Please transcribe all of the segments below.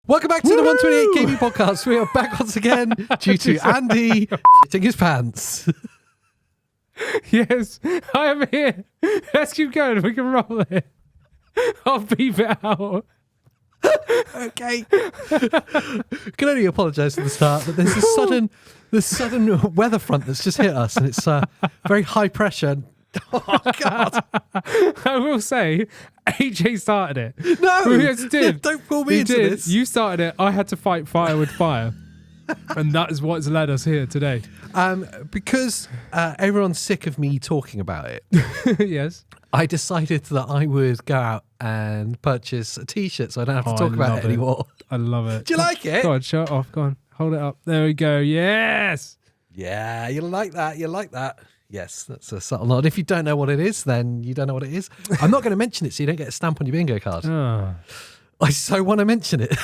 Welcome back to the 128 Gaming Podcast. We are back once again due to Andy shitting his pants. Yes, I am here. Let's keep going. We can roll it. I'll beep it out. Okay. Can only apologise at the start, but there's this sudden weather front that's just hit us, and it's very high pressure. Oh God! I will say, AJ started it. No, yes, did. Don't pull me into this. You started it. I had to fight fire with fire, and that is what's led us here today. Because everyone's sick of me talking about it. Yes. I decided that I would go out and purchase a T-shirt, so I don't have to talk about it anymore. I love it. Do you like it? Go on, show it off. Go on, hold it up. There we go. Yes. Yeah, you like that. You like that. Yes, that's a subtle nod. If you don't know what it is, then you don't know what it is. I'm not going to mention it so you don't get a stamp on your bingo card. Oh. I so want to mention it.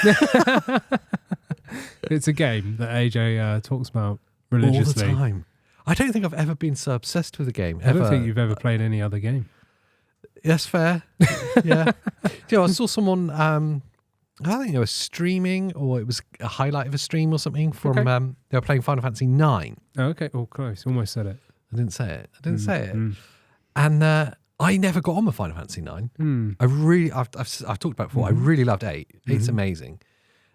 It's a game that AJ talks about religiously. All the time. I don't think I've ever been so obsessed with a game. I don't think you've ever played any other game. That's fair. Yeah. You know, I saw someone, I think it was streaming, or it was a highlight of a stream or something from, they were playing Final Fantasy 9. Oh, okay. Oh, close. Almost said it. I didn't say it. And I never got on with Final Fantasy 9. I've talked about it before. I really loved 8. 8's amazing.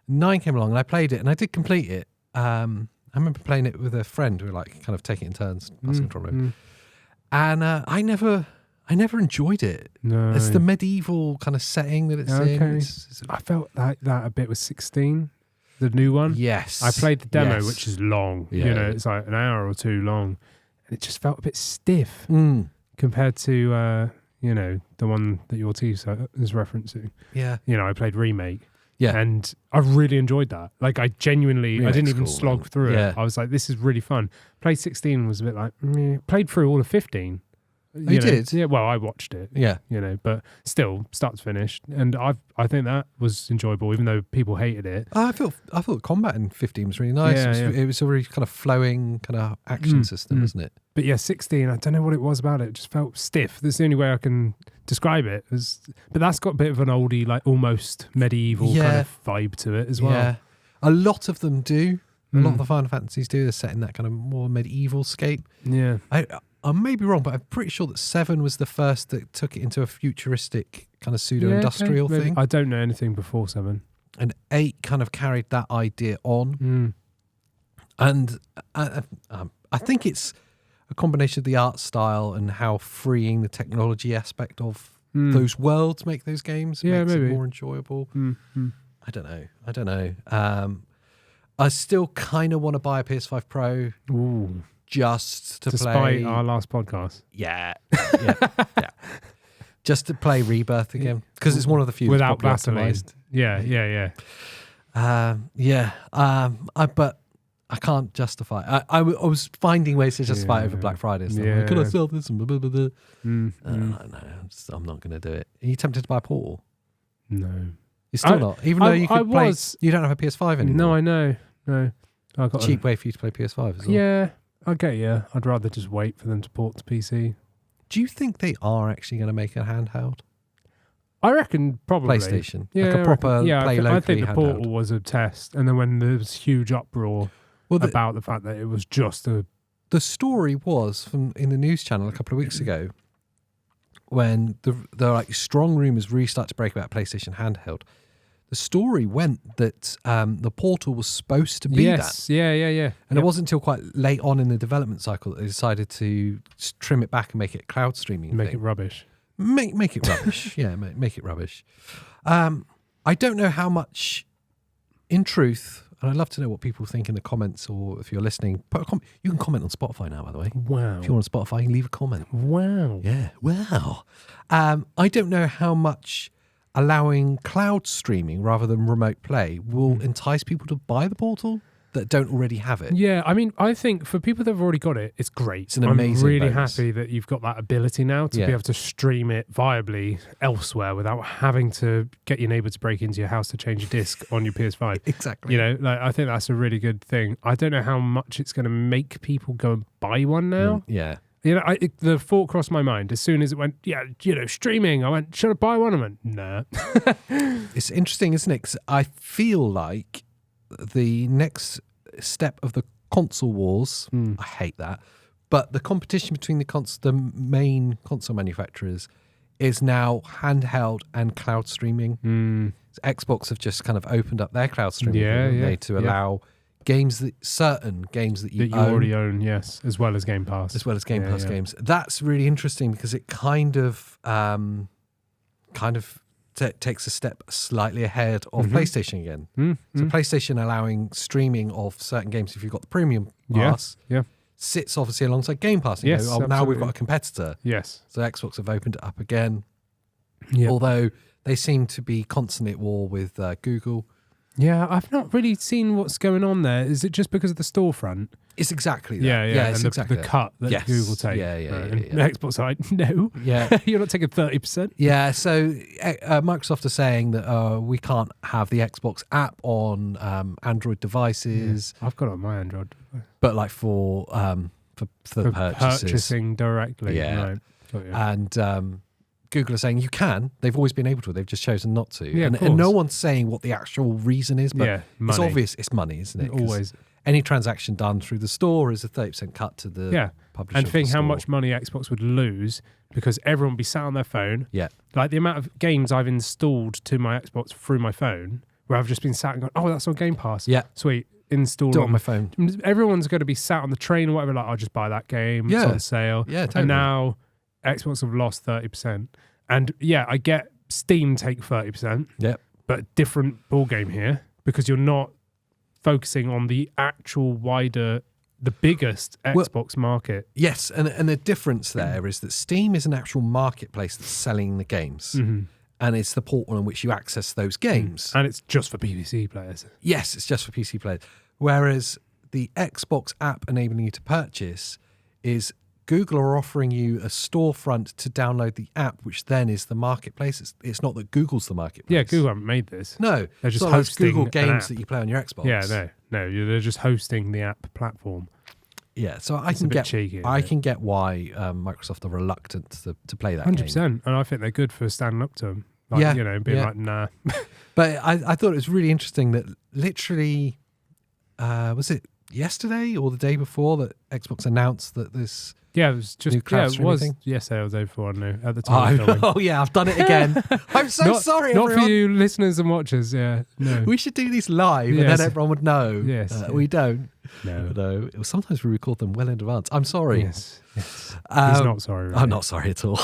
9 came along and I played it and I did complete it. I remember playing it with a friend. We were like kind of taking it in turns, passing it from and I never enjoyed it. No. It's the medieval kind of setting that it's in. I felt like that a bit with 16, the new one. Yes. I played the demo, which is long. Yeah. You know, it's like an hour or two long. It just felt a bit stiff compared to, you know, the one that your team is referencing. Yeah. You know, I played Remake. Yeah. And I really enjoyed that. Like, I genuinely, Remake's I didn't even cool, slog through it. I was like, this is really fun. Played 16 was a bit like, meh. Played through all of 15. You did? Yeah, well, I watched it. Yeah. You know, but still, start to finish. And I think that was enjoyable, even though people hated it. I thought combat in 15 was really nice. Yeah, it was a really kind of flowing kind of action system, isn't it? But yeah, 16, I don't know what it was about it. It just felt stiff. That's the only way I can describe it. But that's got a bit of an oldie, like almost medieval kind of vibe to it as well. Yeah. A lot of them do. A lot of the Final Fantasies do. They're set in that kind of more medieval scape. Yeah. I may be wrong, but I'm pretty sure that 7 was the first that took it into a futuristic kind of pseudo-industrial thing. I don't know anything before 7. And 8 kind of carried that idea on. And I think it's a combination of the art style and how freeing the technology aspect of those worlds make those games. Makes it more enjoyable. I don't know. I still kind of want to buy a PS5 Pro. Ooh. Just to Despite play our last podcast. Yeah. Just to play Rebirth again, because it's one of the few without that's optimized. Yeah. But I can't justify. I was finding ways to justify it over Black Friday. And stuff. Like, could I sell this? And blah, blah, blah, blah. No, I'm not going to do it. Are you tempted to buy a Portal? No, you're still not. Even though you could play, you don't have a PS5 anymore. No, I know. No, I got cheap way for you to play PS5 as well. Yeah. Okay, I'd rather just wait for them to port to PC. Do you think they are actually going to make a handheld? I reckon probably. PlayStation. Like a proper play locally I think the handheld. Portal was a test, and then when there was huge uproar about the fact that it was just a... The story was in the news channel a couple of weeks ago when the like strong rumours really started to break about PlayStation handheld. The story went that the Portal was supposed to be that. Yeah. And it wasn't until quite late on in the development cycle that they decided to trim it back and make it cloud streaming. Make it rubbish. Make it rubbish. Yeah, make it rubbish. I don't know how much, in truth, and I'd love to know what people think in the comments, or if you're listening, you can comment on Spotify now, by the way. Wow. If you're on Spotify, you can leave a comment. Wow. Yeah, wow. I don't know how much allowing cloud streaming rather than remote play will entice people to buy the Portal that don't already have it. Yeah, I mean, I think for people that have already got it, it's great. It's an amazing I'm really bonus. Happy that you've got that ability now to be able to stream it viably elsewhere without having to get your neighbour to break into your house to change a disc on your PS5. Exactly. You know, like, I think that's a really good thing. I don't know how much it's going to make people go and buy one now. Yeah. The thought crossed my mind as soon as it went, streaming. I went, should I buy one? I went, nah. It's interesting, isn't it? 'Cause I feel like the next step of the console wars, I hate that, but the competition between the main console manufacturers is now handheld and cloud streaming. So Xbox have just kind of opened up their cloud streaming to allow certain games that you already own, yes, as well as Game Pass, Pass games. That's really interesting because it kind of takes a step slightly ahead of PlayStation again. So PlayStation allowing streaming of certain games if you've got the premium pass. Sits obviously alongside Game Pass. Yes, now we've got a competitor. Yes. So Xbox have opened it up again. Yep. Although they seem to be constantly at war with Google. Yeah, I've not really seen what's going on there. Is it just because of the storefront? It's exactly that. Yeah. It's and exactly the cut that Google take. And Xbox are like, no. Yeah. You're not taking 30%. Yeah, so Microsoft are saying that we can't have the Xbox app on Android devices. Yeah. I've got it on my Android. But like for purchases. Purchasing directly. Yeah. Right. And Google are saying you can. They've always been able to. They've just chosen not to. Yeah, and no one's saying what the actual reason is, but money. It's obvious it's money, isn't it? Always. Any transaction done through the store is a 30% cut to the publisher. And think how much money Xbox would lose because everyone would be sat on their phone. Yeah. Like the amount of games I've installed to my Xbox through my phone where I've just been sat and gone, oh, that's on Game Pass. Yeah. Sweet. Install it on my phone. Everyone's going to be sat on the train or whatever, like, I'll just buy that game. It's on sale. Yeah, totally. And now Xbox have lost 30%. And I get Steam take 30%. Yep. But different ball game here because you're not focusing on the actual wider, the biggest Xbox market. Yes, and the difference there is that Steam is an actual marketplace that's selling the games. And it's the portal on which you access those games. And it's just for PC players. Yes, it's just for PC players. Whereas the Xbox app enabling you to purchase is Google are offering you a storefront to download the app, which then is the marketplace. It's not that Google's the marketplace. Yeah, Google haven't made this. No, they're just hosting Google games app. that you play on your Xbox. Yeah, no, they're just hosting the app platform. Yeah, so I It's can a bit get cheeky, I can get why Microsoft are reluctant to play that 100%, game. and I think they're good for standing up to them. Like, being like, nah. But I thought it was really interesting that literally, was it yesterday or the day before that Xbox announced that this it was just new cloud it was thing? yesterday or the day before, I know, at the time. I've done it again. I'm so sorry, not everyone. for you listeners and watchers. No, we should do these live, and then everyone would know. Yes, we don't. No. Sometimes we record them well in advance. I'm sorry. Yes. He's not sorry. Really. I'm not sorry at all.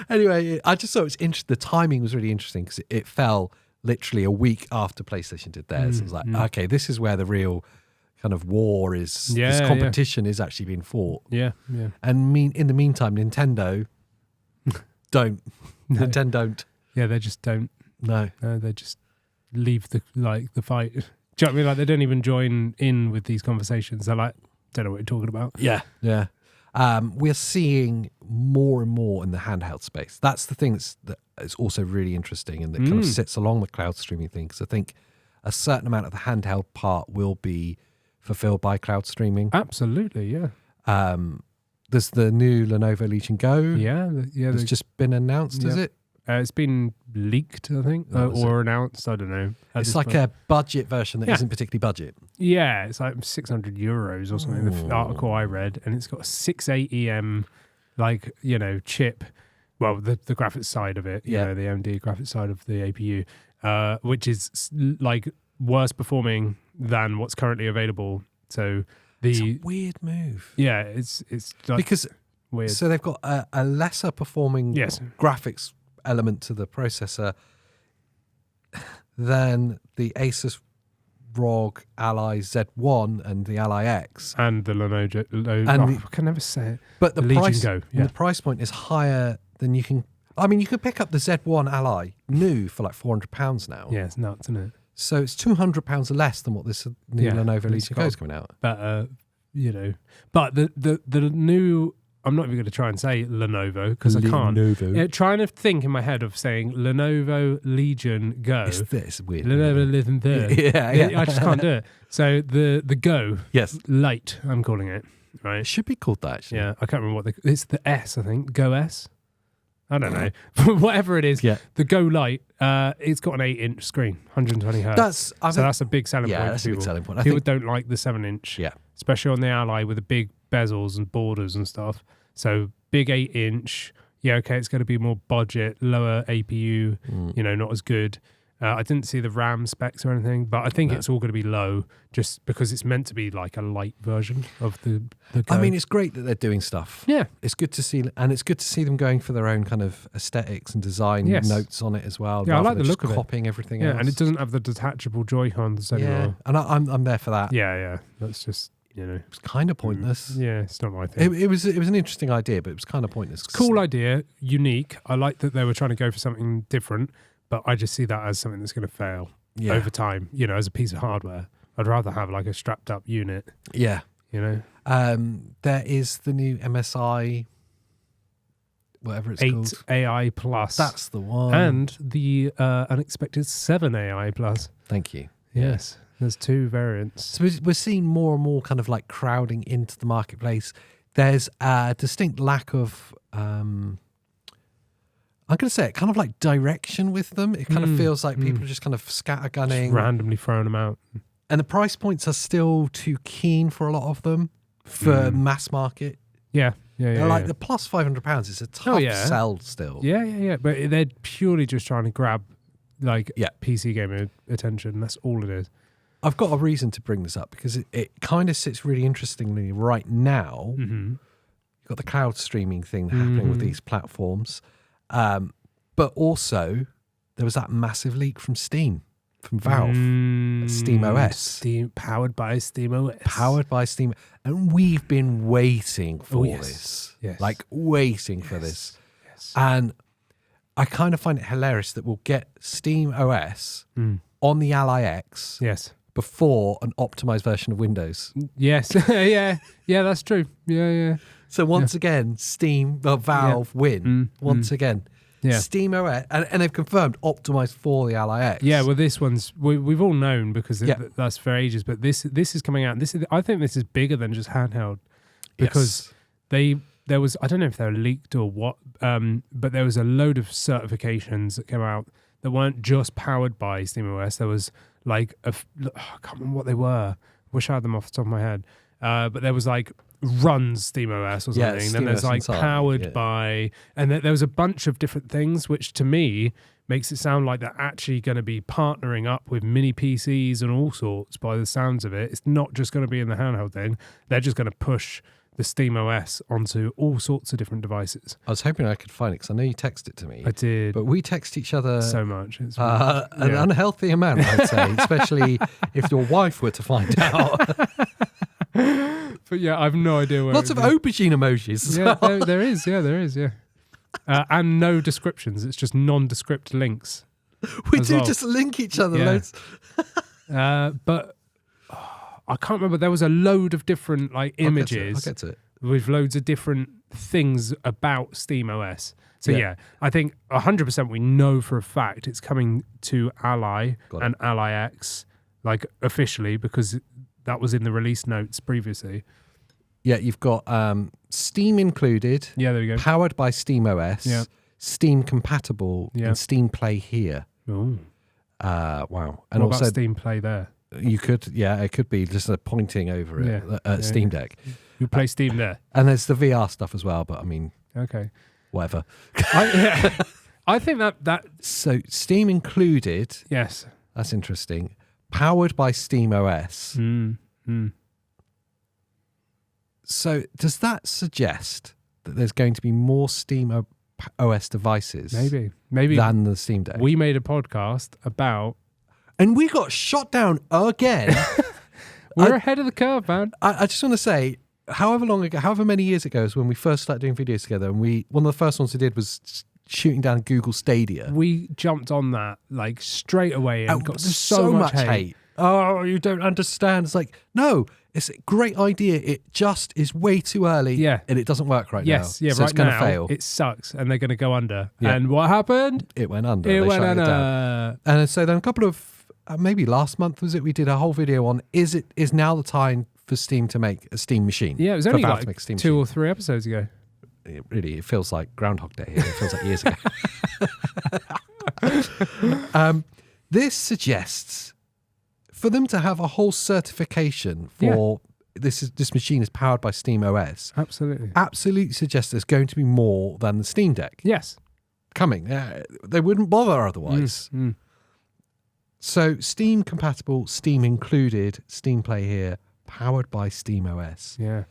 Anyway, I just thought it was interesting. The timing was really interesting because it fell literally a week after PlayStation did theirs. It was like, okay, this is where the real kind of war is. This competition is actually being fought. Yeah. And in the meantime, Nintendo don't. No. Nintendo don't. Yeah, they just don't. No, they just leave the fight. Do you know what I mean? Like, they don't even join in with these conversations. They're like, don't know what you're talking about. Yeah. We're seeing more and more in the handheld space. That's the thing that is also really interesting and that kind of sits along the cloud streaming thing, because I think a certain amount of the handheld part will be fulfilled by cloud streaming. Absolutely, yeah. There's the new Lenovo Legion Go. Yeah. It's just been announced, is it? It's been leaked, I think, or announced. I don't know. It's like a budget version that isn't particularly budget. Yeah, it's like €600 or something. The article I read, and it's got a 680M, chip. Well, the graphics side of it, the AMD graphics side of the APU, which is like worse performing than what's currently available. So it's a weird move. Yeah, it's like because weird. So they've got a lesser performing graphics element to the processor than the Asus ROG Ally Z1 and the Ally X and the Lenovo. I can never say it. But the Legion price, Go, the price point is higher than you can. I mean, you could pick up the Z1 Ally new for like £400 now. Yeah, it's nuts, isn't it? So it's £200 less than what this new Lenovo Legion Go is coming out. But but the new I'm not even going to try and say Lenovo because I can't. Lenovo. Trying to think in my head of saying Lenovo Legion Go. It's weird. Lenovo Living Third. Yeah. I just can't do it. So the Go. Yes. Lite, I'm calling it. Right. It should be called that, actually. Yeah, I can't remember it's the S, I think. Go S. I don't know. Whatever it is. Yeah. The Go Lite, it's got an 8-inch screen, 120 hertz. That's a big selling point. That's a big selling point. People don't like the 7-inch. Yeah. Especially on the Ally with the big bezels and borders and stuff. So big 8-inch. Yeah, okay, it's going to be more budget, lower APU, not as good. I didn't see the RAM specs or anything, but I think it's all going to be low just because it's meant to be like a light version of the Go. I mean, it's great that they're doing stuff. Yeah. It's good to see, and it's good to see them going for their own kind of aesthetics and design notes on it as well. Yeah, I like the look of it. Copying everything else. Yeah, and it doesn't have the detachable Joy-Cons anymore. And I'm there for that. Yeah. That's just, It's kind of pointless. Yeah, it's not my thing. It was an interesting idea, but it was kind of pointless. Cool idea, unique. I like that they were trying to go for something different. But I just see that as something that's going to fail over time, as a piece of hardware. I'd rather have like a strapped up unit. Yeah. There is the new MSI, whatever it's 8 called. AI Plus. That's the one. And the unexpected 7 AI Plus. Thank you. Yes. There's 2 variants. So we're seeing more and more kind of like crowding into the marketplace. There's a distinct lack of... I'm going to say it kind of like direction with them. It kind of feels like people are just kind of scattergunning. Just randomly throwing them out. And the price points are still too keen for a lot of them for mass market. Yeah. Like the plus £500 is a tough sell still. Yeah. But they're purely just trying to grab PC gamer attention. That's all it is. I've got a reason to bring this up because it kind of sits really interestingly right now. Mm-hmm. You've got the cloud streaming thing happening with these platforms. But also, there was that massive leak from Steam, from Valve, SteamOS. Powered by SteamOS. Powered by Steam. And we've been waiting for this. Yes. Like, waiting for this. Yes. And I kind of find it hilarious that we'll get SteamOS on the Ally X before an optimized version of Windows. Yes. Yeah, that's true. Yeah. So once again, Valve win. Once again. Yeah. SteamOS, and they've confirmed optimized for the Ally X. Yeah, well, this one's we've all known because that's for ages. But this is coming out. I think this is bigger than just handheld because there was, I don't know if they were leaked or what, but there was a load of certifications that came out that weren't just powered by SteamOS. There was like I can't remember what they were. Wish I had them off the top of my head. But there was like runs SteamOS or something. Then there's like powered by, and there was a bunch of different things, which to me makes it sound like they're actually going to be partnering up with mini PCs and all sorts by the sounds of it. It's not just going to be in the handheld thing. They're just going to push the SteamOS onto all sorts of different devices. I was hoping I could find it because I know you texted it to me. I did. But we text each other so much. It's an unhealthy amount, I'd say, especially if your wife were to find out. But yeah, I have no idea where. Lots of aubergine emojis. Yeah, there is. And no descriptions. It's just nondescript links. We do just link each other loads. But I can't remember. There was a load of different like images. I'll get to it. With loads of different things about SteamOS. So yeah, I think 100% we know for a fact it's coming to Ally and Ally X, like officially, because that was in the release notes previously. Yeah, you've got Steam included. Yeah, there we go. Powered by SteamOS. Yeah. Steam compatible. And Steam Play here. Oh. Wow. And what also about Steam Play there? You could, it could be just a pointing over it at Steam Deck. You play Steam there. And there's the VR stuff as well, but I mean, whatever. I think that so Steam included. Yes, that's interesting. Powered by SteamOS. So does that suggest that there's going to be more Steam OS devices? Maybe than the Steam Deck. We made a podcast about, and we got shot down again. We're ahead of the curve, man. I just want to say, however many years ago is when we first started doing videos together, and one of the first ones we did was shooting down Google Stadia. We jumped on that like straight away and got so much hate. Oh, you don't understand. It's like, no, It's a great idea. It just is way too early. Yeah. And it doesn't work right now. Yes, yeah, So right it's going to now fail. it sucks and they're going to go under. Yeah. And what happened? It went under. It They went shut it down. under. And so then a couple of, maybe last month was it, we did a whole video on, is now the time for Steam to make a Steam machine? Yeah, it was For only Valve like to make a Steam 2 or machine. 3 episodes ago. It feels like Groundhog Day here. It feels like years ago. This suggests for them to have a whole certification for this machine is powered by SteamOS. Absolutely suggests there's going to be more than the Steam Deck. Yes. Coming. They wouldn't bother otherwise. So Steam compatible, Steam included, Steam Play here, powered by SteamOS. Yeah.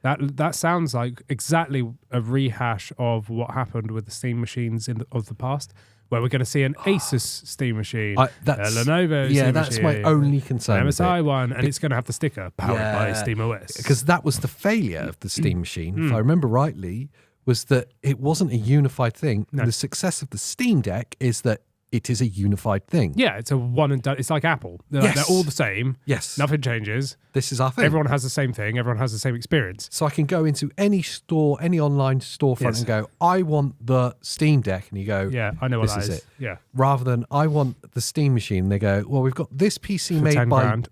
That sounds like exactly a rehash of what happened with the Steam machines of the past, where we're going to see an Asus Steam machine, a Lenovo Steam machine. That's my only concern. An MSI one, and it's going to have the sticker powered by SteamOS. Because that was the failure of the Steam machine, if I remember rightly, was that it wasn't a unified thing. No. The success of the Steam Deck is that it is a unified thing. Yeah, it's a one and done. It's like Apple. They're all the same. Yes. Nothing changes. This is our thing. Everyone has the same thing. Everyone has the same experience. So I can go into any store, any online storefront and go, I want the Steam Deck. And you go, yeah, I know what this that is it. Yeah. Rather than, I want the Steam machine. They go, well, we've got this PC for made 10 by... grand.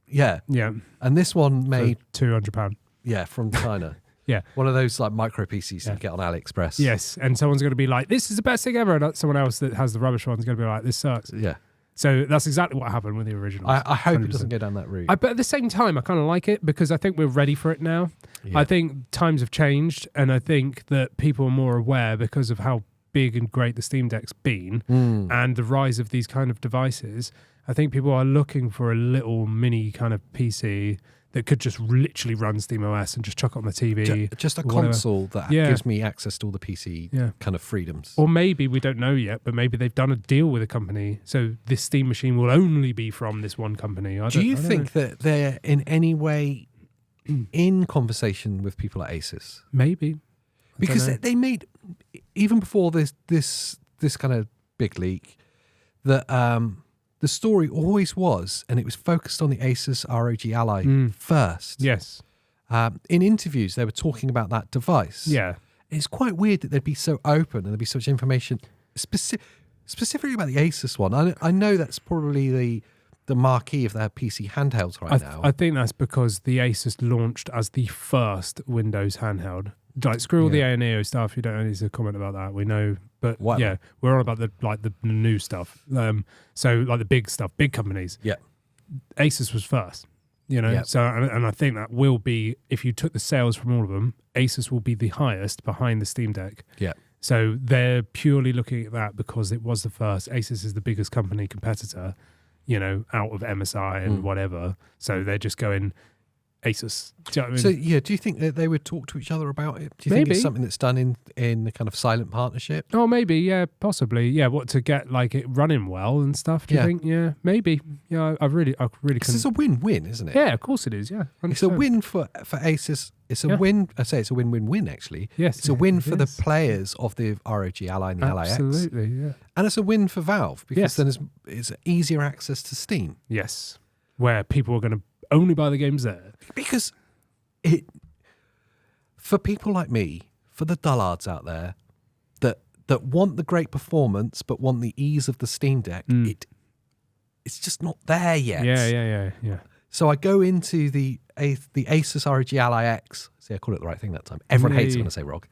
Yeah. Yeah. And this one made... for £200. Yeah, from China. Yeah. One of those like micro PCs you get on AliExpress. Yes. And someone's going to be like, this is the best thing ever. And someone else that has the rubbish one's going to be like, this sucks. Yeah. So that's exactly what happened with the original. I hope 100%. It doesn't go down that route. But at the same time, I kind of like it because I think we're ready for it now. Yeah. I think times have changed, and I think that people are more aware because of how big and great the Steam Deck's been and the rise of these kind of devices. I think people are looking for a little mini kind of PC that could just literally run SteamOS and just chuck it on the TV. Just a console that gives me access to all the PC kind of freedoms. Or maybe, we don't know yet, but maybe they've done a deal with a company. So this Steam machine will only be from this one company. Do you think that they're in any way in conversation with people at Asus? Maybe. Because they made, even before this kind of big leak, that... the story always was, and it was focused on the Asus ROG Ally first. Yes. In interviews, they were talking about that device. Yeah. It's quite weird that they'd be so open and there'd be so much information specifically about the Asus one. I know that's probably the marquee of their PC handhelds now. I think that's because the Asus launched as the first Windows handheld. Like, screw all the A&EO stuff. You don't need to comment about that. We know. But yeah, we're on about the new stuff. So like the big stuff, big companies. Yeah. Asus was first, So, and I think that will be, if you took the sales from all of them, Asus will be the highest behind the Steam Deck. Yeah. So they're purely looking at that because it was the first. Asus is the biggest competitor, out of MSI and whatever. So they're just going Asus. Do you know what I mean? So yeah, do you think that they would talk to each other about it? Do you think it's something that's done in the kind of silent partnership? Oh, maybe, yeah, possibly, yeah. What, to get like it running well and stuff? Do you think? Yeah, maybe. Yeah, I really. Because it's a win-win, isn't it? Yeah, of course it is. Yeah, 100%. It's a win for Asus. It's a win. I say it's a win-win-win. Actually, yes, it's a win for the players of the ROG Ally and the Ally X. Absolutely, yeah. And it's a win for Valve because then it's easier access to Steam. Yes, where people are going to only buy the games there. Because for people like me, for the dullards out there that want the great performance but want the ease of the Steam Deck, it's just not there yet. Yeah. So I go into the Asus ROG Ally X. See, I called it the right thing that time. Everyone hates when I say ROG.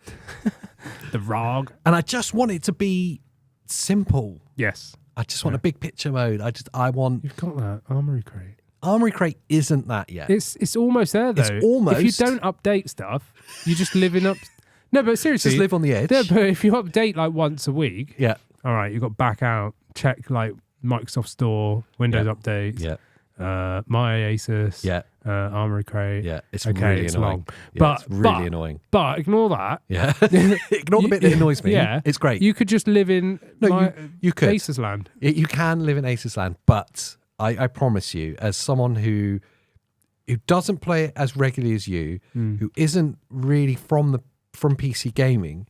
The ROG. And I just want it to be simple. Yes. I just want a big picture mode. I want... You've got that Armory Crate. Armory Crate isn't that yet. It's almost there, though. It's almost. If you don't update stuff, you just living up... No, but seriously... Just live on the edge. No, but if you update like once a week... Yeah. All right, you've got back out, check like Microsoft Store, Windows updates. Yeah. My Asus. Yeah. Armory Crate. Yeah. It's really annoying. Long. Yeah, but, it's really annoying. But ignore that. Yeah. Ignore the bit that annoys me. Yeah. It's great. You could just live in you could. Asus land. You can live in Asus land, but I promise you, as someone who doesn't play it as regularly as you, who isn't really from PC gaming,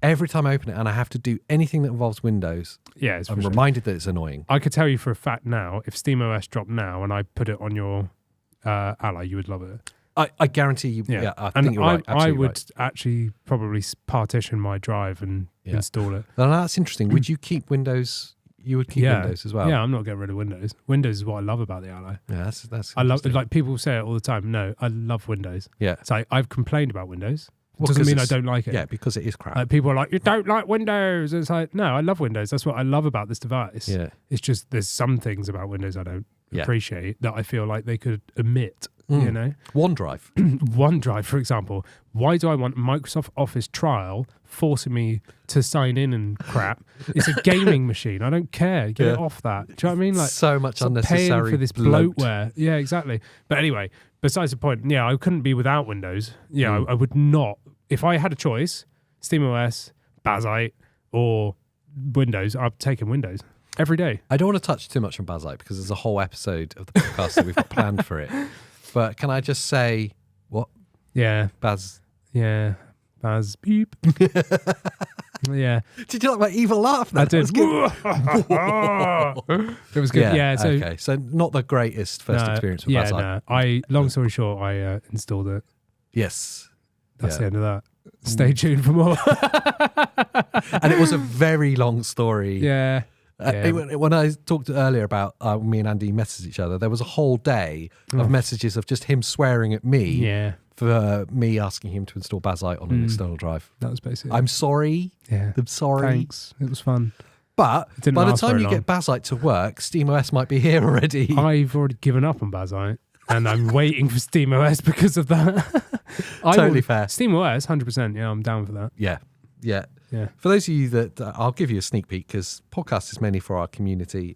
every time I open it and I have to do anything that involves Windows, I'm reminded that it's annoying. I could tell you for a fact now, if SteamOS dropped now and I put it on your Ally, you would love it. I guarantee you. Yeah, I think you're right. I would actually probably partition my drive and install it. Well, that's interesting. Would you keep Windows? You would keep Windows as well. Yeah, I'm not getting rid of Windows. Windows is what I love about the Ally. Yeah, that's. I love, like, people say it all the time. No, I love Windows. Yeah. So I've complained about Windows. Doesn't mean I don't like it. Yeah, because it is crap. Like, people are like, you don't like Windows. It's like, no, I love Windows. That's what I love about this device. Yeah. It's just there's some things about Windows I don't appreciate that I feel like they could omit. You know, OneDrive. OneDrive, for example. Why do I want Microsoft Office trial forcing me to sign in and crap? It's a gaming machine. I don't care. Get it off that. Do you know what I mean? Like, so much unnecessary paying for this bloatware. Yeah, exactly. But anyway, besides the point, I couldn't be without Windows. Yeah, I would not. If I had a choice, SteamOS, Bazzite, or Windows, I'd take Windows every day. I don't want to touch too much on Bazzite because there's a whole episode of the podcast that we've got planned for it. But can I just say what? Yeah. Baz. Yeah. Baz beep. Yeah. Did you like my evil laugh? I did. It was good. Yeah. So, okay. So not the greatest first experience with Bazzite. No. Long story short, I installed it. Yes. That's the end of that. Stay tuned for more. And it was a very long story. Yeah. When I talked earlier about me and Andy messaged each other, there was a whole day of messages of just him swearing at me for me asking him to install Bazzite on an external drive. That was basically I'm sorry. Yeah. I'm sorry. Thanks. It was fun. But by the time you get Bazzite to work, SteamOS might be here already. I've already given up on Bazzite. And I'm waiting for SteamOS because of that. Totally fair. SteamOS, 100%. Yeah, I'm down for that. Yeah. For those of you that I'll give you a sneak peek because podcast is mainly for our community.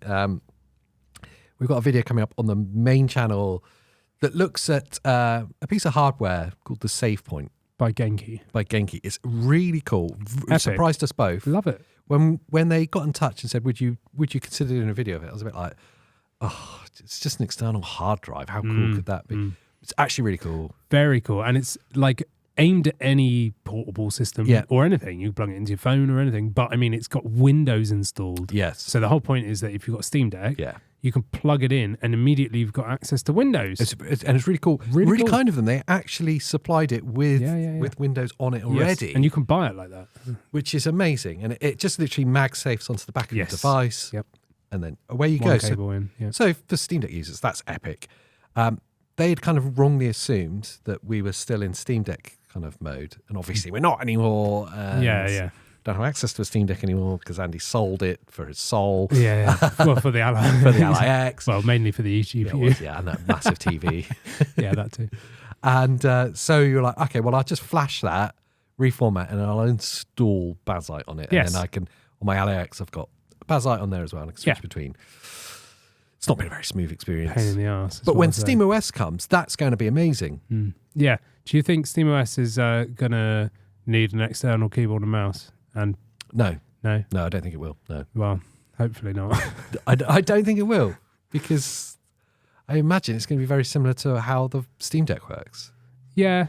We've got a video coming up on the main channel that looks at a piece of hardware called the Save Point by Genki. It's really cool. It surprised us both. Love it. When they got in touch and said, would you consider doing a video of it? I was a bit like, oh, it's just an external hard drive. How cool could that be? It's actually really cool. Very cool. And it's like aimed at any portable system or anything. You can plug it into your phone or anything. But I mean, it's got Windows installed. Yes. So the whole point is that if you've got a Steam Deck, you can plug it in and immediately you've got access to Windows. And it's really cool. Really cool. Kind of them. They actually supplied it with Windows on it already. Yes. And you can buy it like that. Which is amazing. And it just literally MagSafes onto the back of the device. Yep. And then away you One go. Cable in. Yeah. So for Steam Deck users, that's epic. They had kind of wrongly assumed that we were still in Steam Deck kind of mode. And obviously we're not anymore. Don't have access to a Steam Deck anymore because Andy sold it for his soul. Yeah. Well, for the Ally. For the Ally X. Well, mainly for the eGPU. Yeah, and that massive TV. Yeah, that too. And so you're like, okay, well, I'll just flash that, reformat, and I'll install Bazzite on it. Yes. And then I can, on my Ally X, I've got Bazzite on there as well. And I can switch between. It's not been a very smooth experience. Pain in the arse. But when SteamOS comes, that's going to be amazing. Yeah. Do you think SteamOS is going to need an external keyboard and mouse? And No, I don't think it will. No. Well, hopefully not. I don't think it will because I imagine it's going to be very similar to how the Steam Deck works. Yeah,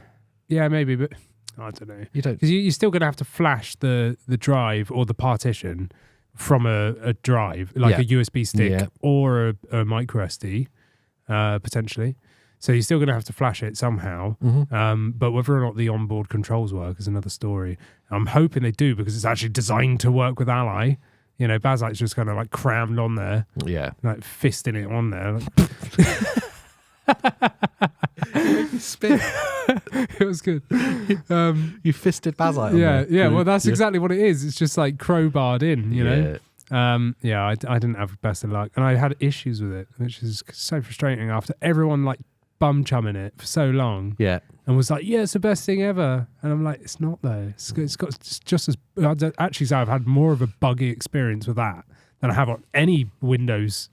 maybe, but I don't know. You don't, because you're still going to have to flash the drive or the partition from a drive, like a USB stick or a micro SD, potentially. So you're still going to have to flash it somehow. But whether or not the onboard controls work is another story. I'm hoping they do because it's actually designed to work with Ally. You know, Bazzite's just kind of like crammed on there. Yeah. Like fisting it on there. Spin. It was good. You fisted Bazzite. Yeah. Well, that's exactly what it is. It's just like crowbarred in, you know? I didn't have the best of luck. And I had issues with it, which is so frustrating after everyone like bum chumming it for so long. Yeah. And was like, yeah, it's the best thing ever. And I'm like, it's not though. It's just as, I'd actually say I've had more of a buggy experience with that than I have on any Windows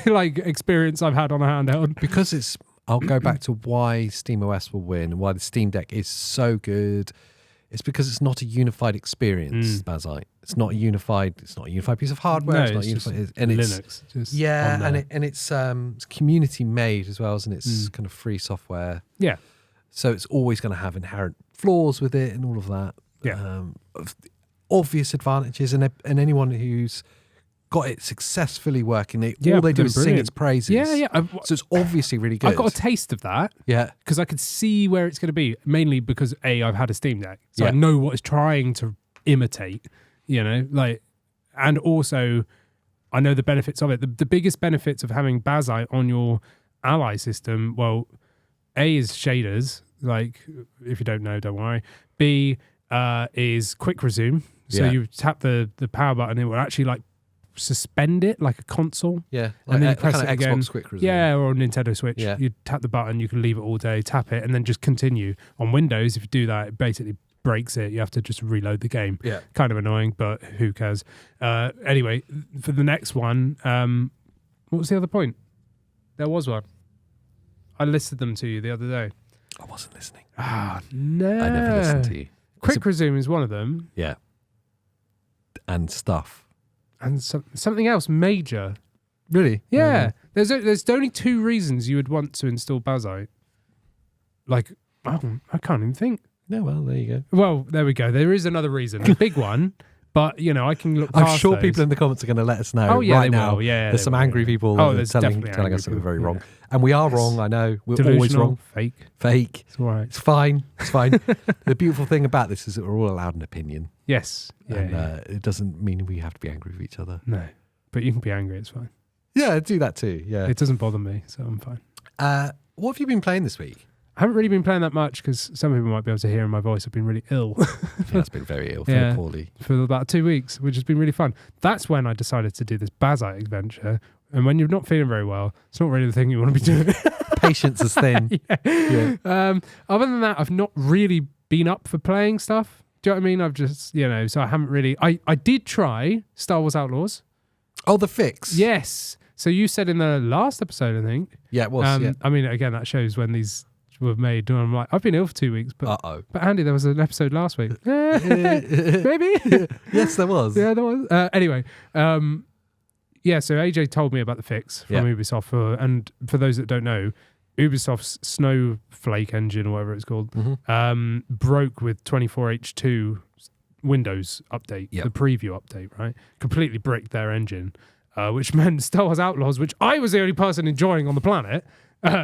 like experience I've had on a handheld. Because I'll go back to why SteamOS will win and why the Steam Deck is so good. It's because it's not a unified experience, Bazzite. It's not a unified piece of hardware. No, it's not unified. And Linux. It's community made as well, and it's kind of free software. Yeah. So it's always going to have inherent flaws with it and all of that. Yeah. Obvious advantages, and anyone who's got it successfully working. Yeah, All they do is sing brilliant. its praises. Yeah. So it's obviously really good. I got a taste of that. Yeah. Because I could see where it's going to be, mainly because I've had a Steam Deck, so I Yeah. know what it's trying to imitate. And also I know the benefits of it. The biggest benefits of having Bazzite on your Ally system, well, A is shaders. Like, if you don't know, don't worry. B is quick resume. So you tap the power button, it will actually like suspend it like a console. Yeah. And then you press kind it of again. Xbox Quick Resume. Yeah, or Nintendo Switch. Yeah. You tap the button, you can leave it all day, tap it, and then just continue. On Windows, if you do that, it basically breaks it. You have to just reload the game. Yeah. Kind of annoying, but who cares? Anyway, for the next one, what was the other point? There was one. I listed them to you the other day. I wasn't listening. Ah, no. I never listened to you. Quick resume is one of them. Yeah. And stuff. And something else major. Really? Yeah. There's only 2 reasons you would want to install Bazzite. Like, I can't even think. No, well, there you go. Well, there we go. There is another reason. A big one. But, I can look past I'm sure those. people in the comments are going to let us know they now. will. Yeah, there's some angry people there's telling definitely us that we're angry very people. wrong. And we are wrong, I know. We're always Delusional, wrong. Fake. It's all right. It's fine. It's fine. The beautiful thing about this is that we're all allowed an opinion. Yes. And it doesn't mean we have to be angry with each other. No. But you can be angry, it's fine. Yeah, do that too. Yeah. It doesn't bother me, so I'm fine. What have you been playing this week? I haven't really been playing that much because some people might be able to hear in my voice I've been really ill. Yeah, it's been very ill, very poorly. For about 2 weeks, which has been really fun. That's when I decided to do this Bazzite adventure. And when you're not feeling very well, it's not really the thing you want to be doing. Patience is thin. Yeah. Other than that, I've not really been up for playing stuff. Do you know what I mean? I've just, so I haven't really... I did try Star Wars Outlaws. Oh, the fix. Yes. So you said in the last episode, I think. Yeah, it was. I mean, again, that shows when these were made. And I'm like, I've been ill for 2 weeks. But Andy, there was an episode last week. Maybe? Yes, there was. Yeah, there was. Anyway, so AJ told me about the fix from Ubisoft. And for those that don't know, Ubisoft's Snowflake engine, or whatever it's called, broke with 24H2 Windows update, the preview update, right? Completely bricked their engine, which meant Star Wars Outlaws, which I was the only person enjoying on the planet,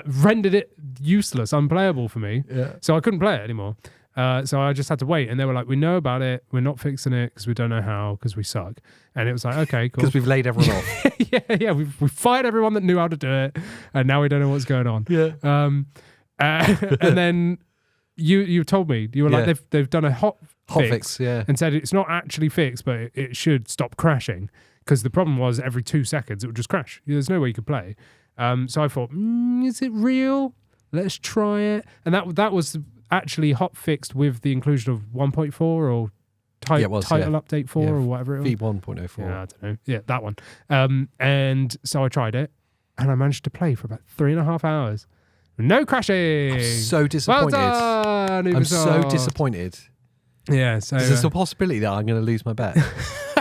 rendered it useless, unplayable for me. Yeah. So I couldn't play it anymore. So I just had to wait. And they were like, we know about it. We're not fixing it because we don't know how, because we suck. And it was like, okay, cool. Because we've laid everyone off. Yeah. We've fired everyone that knew how to do it. And now we don't know what's going on. Yeah. And then you told me, you were like, they've done a hot fix, and said it's not actually fixed, but it should stop crashing. Because the problem was every 2 seconds it would just crash. There's no way you could play. So I thought, is it real? Let's try it. And that was actually hot fixed with the inclusion of 1.4 or title update 4 or whatever it was. V1.04. Yeah, I don't know. Yeah, that one. And so I tried it, and I managed to play for about 3.5 hours. No crashing. I'm so disappointed. Well done, Ubisoft. I'm so disappointed. Yeah, so there's a possibility that I'm going to lose my bet.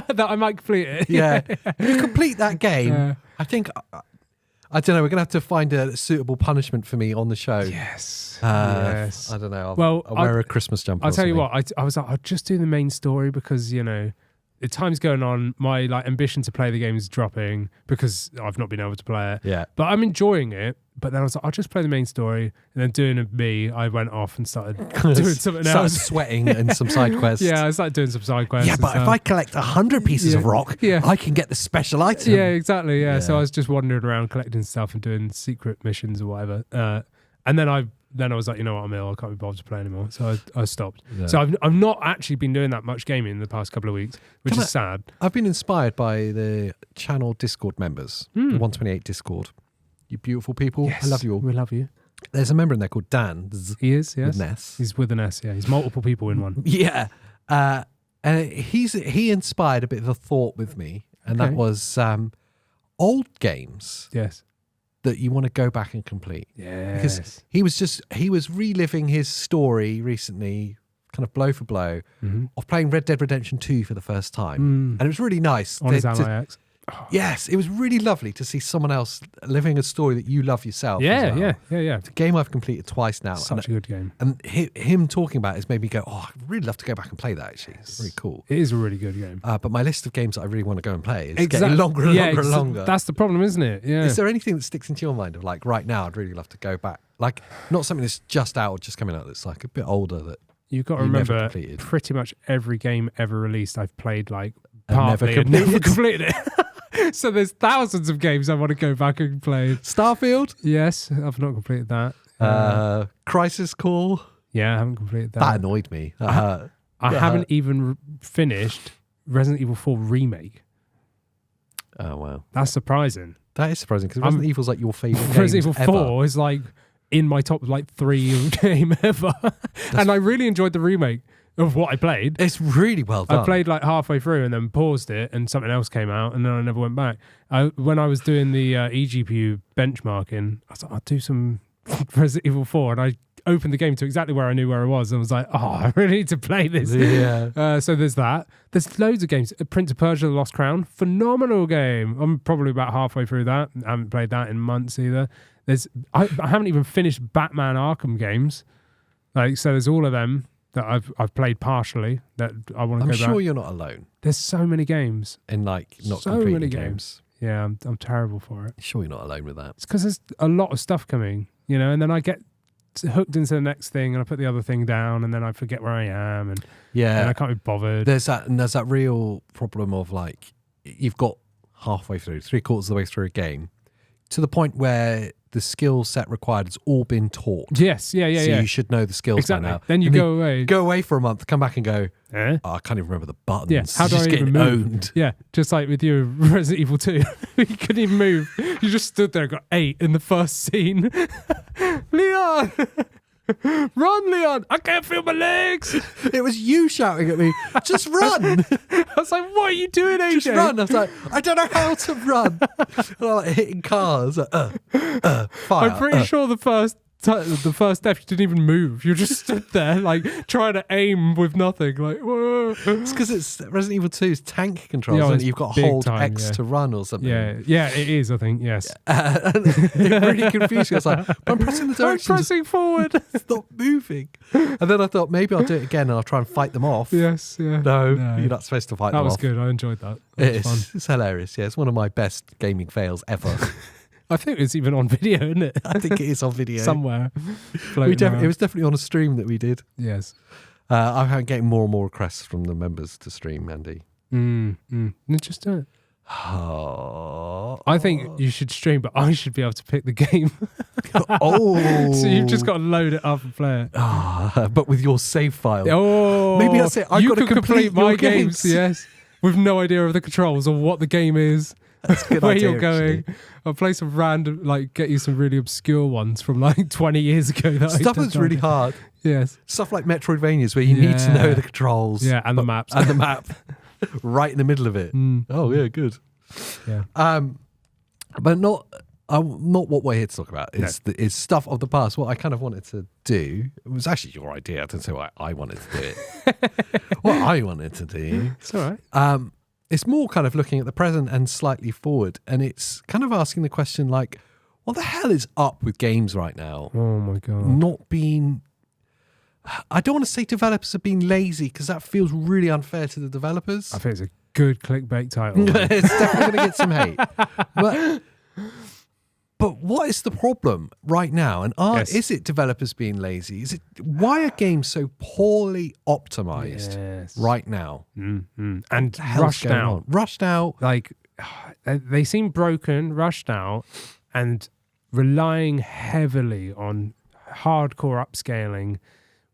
that I might complete it. Yeah. You complete that game. I think, I don't know, we're going to have to find a suitable punishment for me on the show. Yes. Yes. I don't know. I'll wear a Christmas jumper. I'll tell you what, I was like, I'll just do the main story because, the time's going on. My ambition to play the game is dropping because I've not been able to play it. Yeah. But I'm enjoying it. But then I was like, I'll just play the main story. And then doing me, I went off and started doing something else. Started sweating and some side quests. Yeah, I started doing some side quests. Yeah, but if I collect 100 pieces of rock, I can get the special item. Yeah, exactly. Yeah. So I was just wandering around collecting stuff and doing secret missions or whatever. And then I was like, you know what, I'm ill. I can't be bothered to play anymore. So I stopped. Yeah. So I've not actually been doing that much gaming in the past couple of weeks, which is sad. I've been inspired by the channel Discord members, the 128 Discord. You beautiful people. Yes, I love you all. We love you. There's a member in there called Dan. He is, yes. With an S. He's with an S, yeah. He's multiple people in one. Yeah. And he inspired a bit of a thought with me, and that was old games. Yes. That you want to go back and complete. Yes. Because he was reliving his story recently, kind of blow for blow, of playing Red Dead Redemption 2 for the first time. And it was really nice. On his Ally X. Yes, it was really lovely to see someone else living a story that you love yourself. Yeah, as well. yeah. It's a game I've completed twice now. Such a good game. And him talking about it has made me go, I'd really love to go back and play that, actually. It's really cool. It is a really good game. But my list of games that I really want to go and play is getting longer and longer and longer. That's the problem, isn't it? Yeah. Is there anything that sticks into your mind of like, right now, I'd really love to go back? Like, not something that's just out or just coming out that's like a bit older that You've got to remember, pretty much every game ever released I've played like partly and never completed it. So there's thousands of games I want to go back and play. Starfield? Yes, I've not completed that. Crisis Core? Yeah, I haven't completed that. That annoyed me. I haven't even finished Resident Evil 4 Remake. Oh, wow. That's surprising. That is surprising because Resident Evil's like your favourite game. Resident Evil 4 is like in my top like 3 game ever. And I really enjoyed the remake of what I played. It's really well done. I played like halfway through and then paused it and something else came out and then I never went back. When I was doing the eGPU benchmarking, I was like, I'll do some Resident Evil 4 and I opened the game to exactly where I knew where I was and was like, I really need to play this. Yeah. So there's that. There's loads of games. Prince of Persia: The Lost Crown, phenomenal game. I'm probably about halfway through that. I haven't played that in months either. I haven't even finished Batman Arkham games. So there's all of them that I've played partially that I want to go back. I'm sure you're not alone. There's so many games. In like not so completing many games. Yeah, I'm terrible for it. I'm sure you're not alone with that. It's because there's a lot of stuff coming, and then I get hooked into the next thing and I put the other thing down and then I forget where I am and I can't be bothered. There's that real problem of like you've got halfway through, 3/4 of the way through a game to the point where the skill set required has all been taught. Yes, yeah. So you should know the skills by now. Then you go away for a month, come back and go, I can't even remember the buttons. Yeah, how do I even move? Owned. Yeah, just like with you, Resident Evil 2. You couldn't even move. You just stood there and got 8 in the first scene. Leon! Run, Leon! I can't feel my legs! It was you shouting at me, just run! I was like, what are you doing, AJ? Just run! I was like, I don't know how to run. And I'm like hitting cars, fire. I'm pretty sure the first step you didn't even move. You just stood there like trying to aim with nothing. Like, whoa. It's because it's Resident Evil 2's tank controls and you've got to hold X to run or something. Yeah, it is, I think, yes. And it really confused me. I was like, I'm pressing the directions. I'm pressing forward. Stop moving. And then I thought maybe I'll do it again and I'll try and fight them off. Yes, yeah. No, you're not supposed to fight them off. That was good. I enjoyed that. It's hilarious. Yeah, it's one of my best gaming fails ever. I think it's even on video, isn't it? I think it is on video. Somewhere. It was definitely on a stream that we did. Yes. I'm getting more and more requests from the members to stream, Andy. Just do it. Oh. I think you should stream, but I should be able to pick the game. Oh. So you've just got to load it up and play it. But with your save file. Oh. Maybe that's it. You could complete my games, yes. With no idea of the controls or what the game is. That's a good where idea, you're going. actually. I'll play some random, get you some really obscure ones from 20 years ago. Stuff that's really hard. Yes. Stuff like Metroidvanias where you need to know the controls. Yeah, and the maps. And the map. Right in the middle of it. Oh, yeah, good. Yeah. But not what we're here to talk about. Is stuff of the past. What I kind of wanted to do, it was actually your idea. I didn't say why I wanted to do it. What I wanted to do. It's all right. It's more kind of looking at the present and slightly forward. And it's kind of asking the question like, what the hell is up with games right now? Oh, my God. Not being... I don't want to say developers are being lazy because that feels really unfair to the developers. I think it's a good clickbait title. It's definitely going to get some hate. But what is the problem right now? And is it developers being lazy? Why are games so poorly optimized right now? And rushed out. Rushed out. They seem broken, rushed out, and relying heavily on hardcore upscaling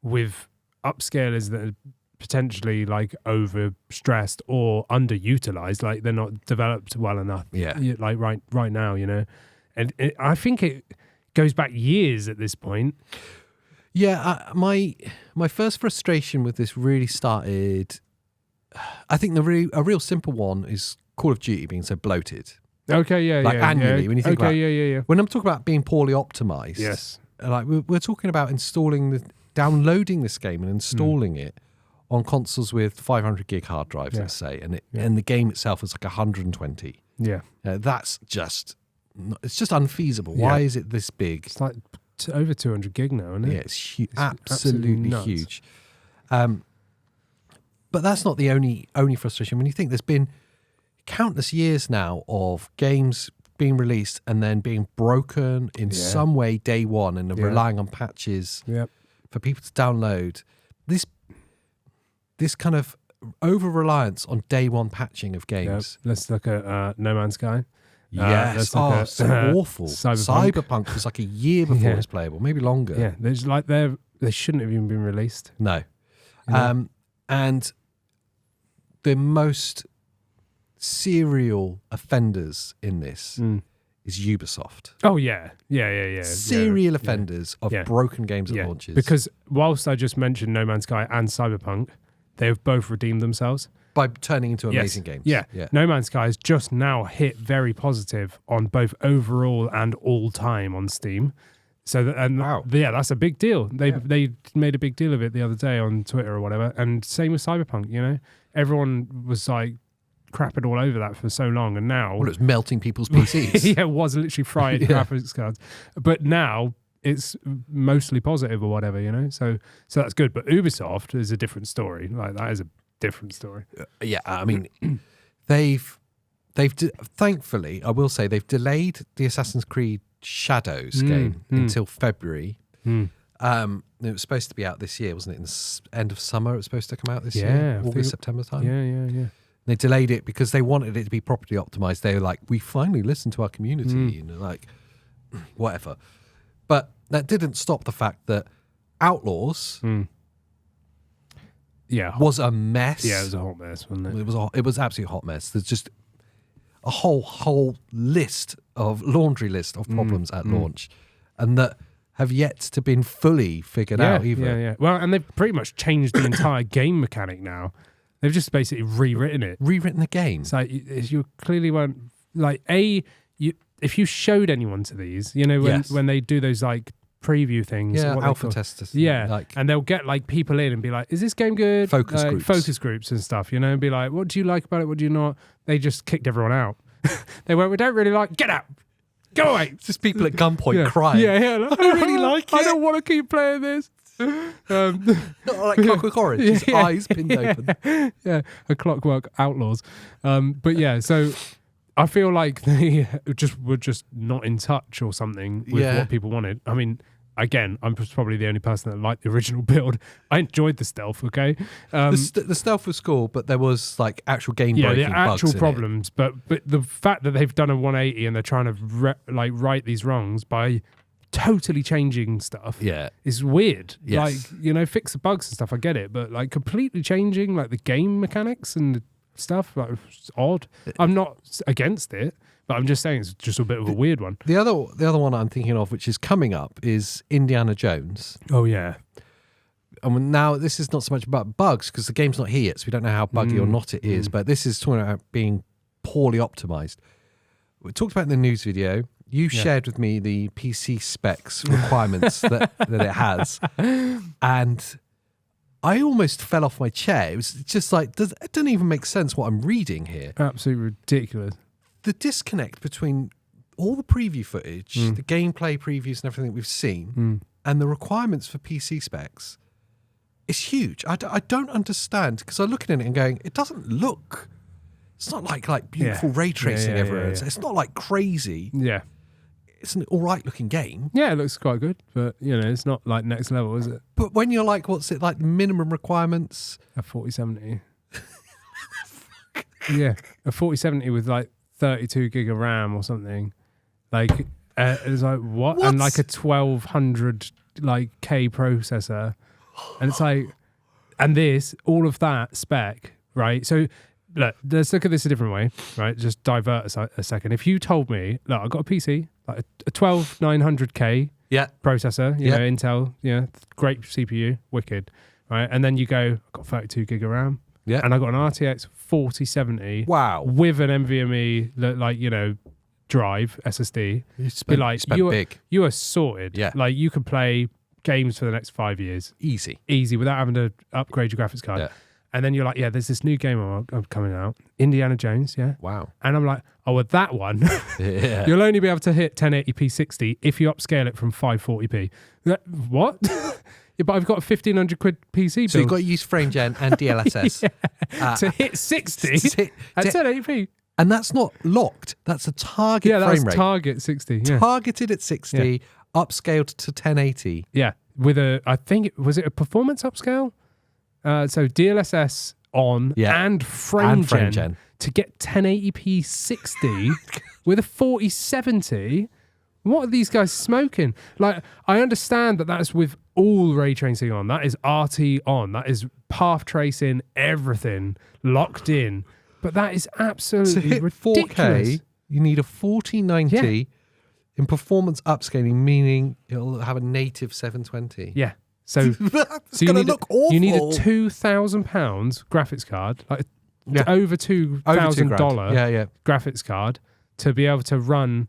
with upscalers that are potentially overstressed or underutilized, they're not developed well enough. Yeah. Right now, And I think it goes back years at this point. Yeah, my first frustration with this really started. I think a real simple one is Call of Duty being so bloated. Okay, yeah, annually. When you think about, yeah. When I'm talking about being poorly optimized, yes, we're talking about downloading this game and installing it on consoles with 500 gig hard drives, let's say, and the game itself is 120. Yeah. It's just unfeasible. Why is it this big? It's like over 200 gig now, isn't it? Yeah, it's absolutely nuts. huge. But that's not the only frustration. When you think there's been countless years now of games being released and then being broken in some way day one and relying on patches for people to download, this kind of over-reliance on day one patching of games. Let's look at No Man's Sky. Yes. So awful. Cyberpunk was like a year before it was playable, maybe longer. Yeah, there's like they shouldn't have even been released. No. And the most serial offenders in this is Ubisoft. Oh, yeah. Serial offenders of broken games at launches. Because whilst I just mentioned No Man's Sky and Cyberpunk, they've both redeemed themselves. By turning into amazing games. Yeah. No Man's Sky has just now hit very positive on both overall and all time on Steam. So that's a big deal. They made a big deal of it the other day on Twitter or whatever. And same with Cyberpunk, everyone was like crapping all over that for so long, and now it was melting people's PCs. It was literally fried graphics cards. But now it's mostly positive or whatever, So that's good. But Ubisoft is a different story. Like that is a different story. I mean, they've thankfully, I will say, they've delayed the Assassin's Creed Shadows game until February. It was supposed to be out this year, wasn't it? In the end of summer, it was supposed to come out this year, August, September time. Yeah. They delayed it because they wanted it to be properly optimized. They were like, we finally listened to our community, whatever. But that didn't stop the fact that Outlaws was a mess. Yeah, it was a hot mess, wasn't it? It was absolutely a hot mess. There's just a whole laundry list of problems at launch, and that have yet to been fully figured out either. Yeah. Well, and they've pretty much changed the entire game mechanic now. They've just basically rewritten it. Rewritten the game. So you clearly weren't like if you showed anyone to these, when they do those like preview things, alpha testers, and they'll get like people in and be like, "Is this game good?" Focus groups and stuff, and be like, "What do you like about it? What do you not?" They just kicked everyone out. They went, "We don't really like. Get out, go away." Just people at gunpoint crying. Like, I don't really like it. I don't want to keep playing this. Not like Clockwork Orange, his eyes pinned open. Yeah, a Clockwork Outlaws. So I feel like they were just not in touch or something with what people wanted. I mean, again, I'm probably the only person that liked the original build. I enjoyed the stealth, okay? The stealth was cool, but there was like actual game breaking the actual bugs problems. But the fact that they've done a 180 and they're trying to right these wrongs by totally changing stuff is weird. Yes. Like, fix the bugs and stuff, I get it, but like completely changing like the game mechanics and stuff, like it's odd. I'm not against it, but I'm just saying it's just a bit of a weird one. The other one I'm thinking of, which is coming up, is Indiana Jones. Oh yeah. And now this is not so much about bugs because the game's not here yet, so we don't know how buggy or not it is, but this is talking about being poorly optimized. We talked about in the news video. You shared with me the PC specs requirements that it has. And I almost fell off my chair. It was just like, it doesn't even make sense what I'm reading here. Absolutely ridiculous. The disconnect between all the preview footage, the gameplay previews and everything we've seen, and the requirements for PC specs is huge. I don't understand, because I'm looking at it and going, it doesn't look... It's not like beautiful ray tracing everywhere. It's not like crazy. Yeah. It's an all right looking game. Yeah, it looks quite good, but it's not like next level, is it? But when you're like, what's it like, minimum requirements? A 4070. Yeah, a 4070 with like 32 gig of RAM or something. Like, it's like, what? And like a 1200 like K processor. And it's like, and all of that spec, right? So, look, let's look at this a different way, right? Just divert a second. If you told me, look, I've got a PC, like a 12900K processor, you know, Intel, great CPU, wicked, right? And then you go, I've got 32 gig of RAM, and I've got an RTX 4070, with an NVMe, drive SSD. You are sorted. Yeah, like you can play games for the next 5 years, easy, without having to upgrade your graphics card. And then you're like, yeah, there's this new game coming out, Indiana Jones, yeah. Wow. And I'm like, oh, with that one, Yeah. you'll only be able to hit 1080p 60 if you upscale it from 540p. What? Yeah, but I've got a 1,500 quid PC build. So you've got to use frame gen and DLSS. to hit 60 at 1080p. And that's not locked. That's a target frame that's rate. target 60. Yeah. Targeted at 60, upscaled to 1080. Yeah. With I think, was it a performance upscale? So DLSS on and frame gen to get 1080p 60 with a 4070. What are these guys smoking? Like, I understand that is with all ray tracing on. That is RT on. That is path tracing, everything locked in. But that is absolutely to hit ridiculous. 4K, you need a 4090 in performance upscaling, meaning it'll have a native 720. Yeah. So, it's going to look awful. You need a £2,000 graphics card, like over $2,000 graphics card to be able to run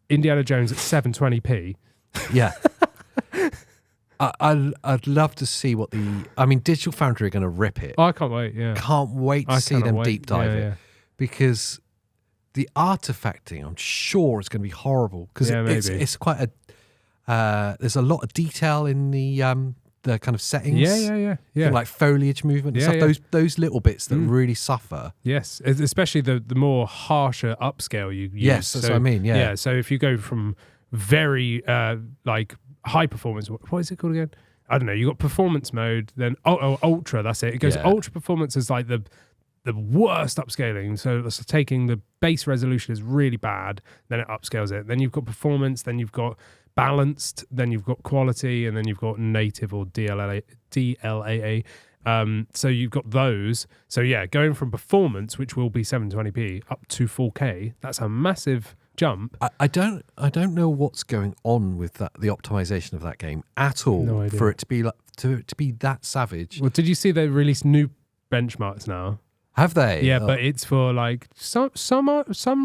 Indiana Jones at 720p. Yeah. I'd love to see what Digital Foundry are going to rip it. Oh, I can't wait, yeah. Can't wait to see them deep dive it. Because the artifacting, I'm sure it's going to be horrible. Because it's quite there's a lot of detail in the kind of settings. Yeah. Like foliage movement and stuff. Those little bits that really suffer. Yes, especially the more harsher upscale you use. Yes, that's what I mean, yeah. So if you go from very like high performance, what is it called again? I don't know. You got performance mode, then ultra. That's it. It goes ultra performance is like the worst upscaling. So it's taking the base resolution is really bad, then it upscales it. Then you've got performance, then you've got balanced, then you've got quality, and then you've got native or DLAA. So you've got those. So yeah, going from performance, which will be 720p, up to 4K, that's a massive jump. I don't know what's going on with the optimization of that game at all. No idea. For it to be like to be that savage. Well, did you see they released new benchmarks now? Have they? Yeah, but it's for like some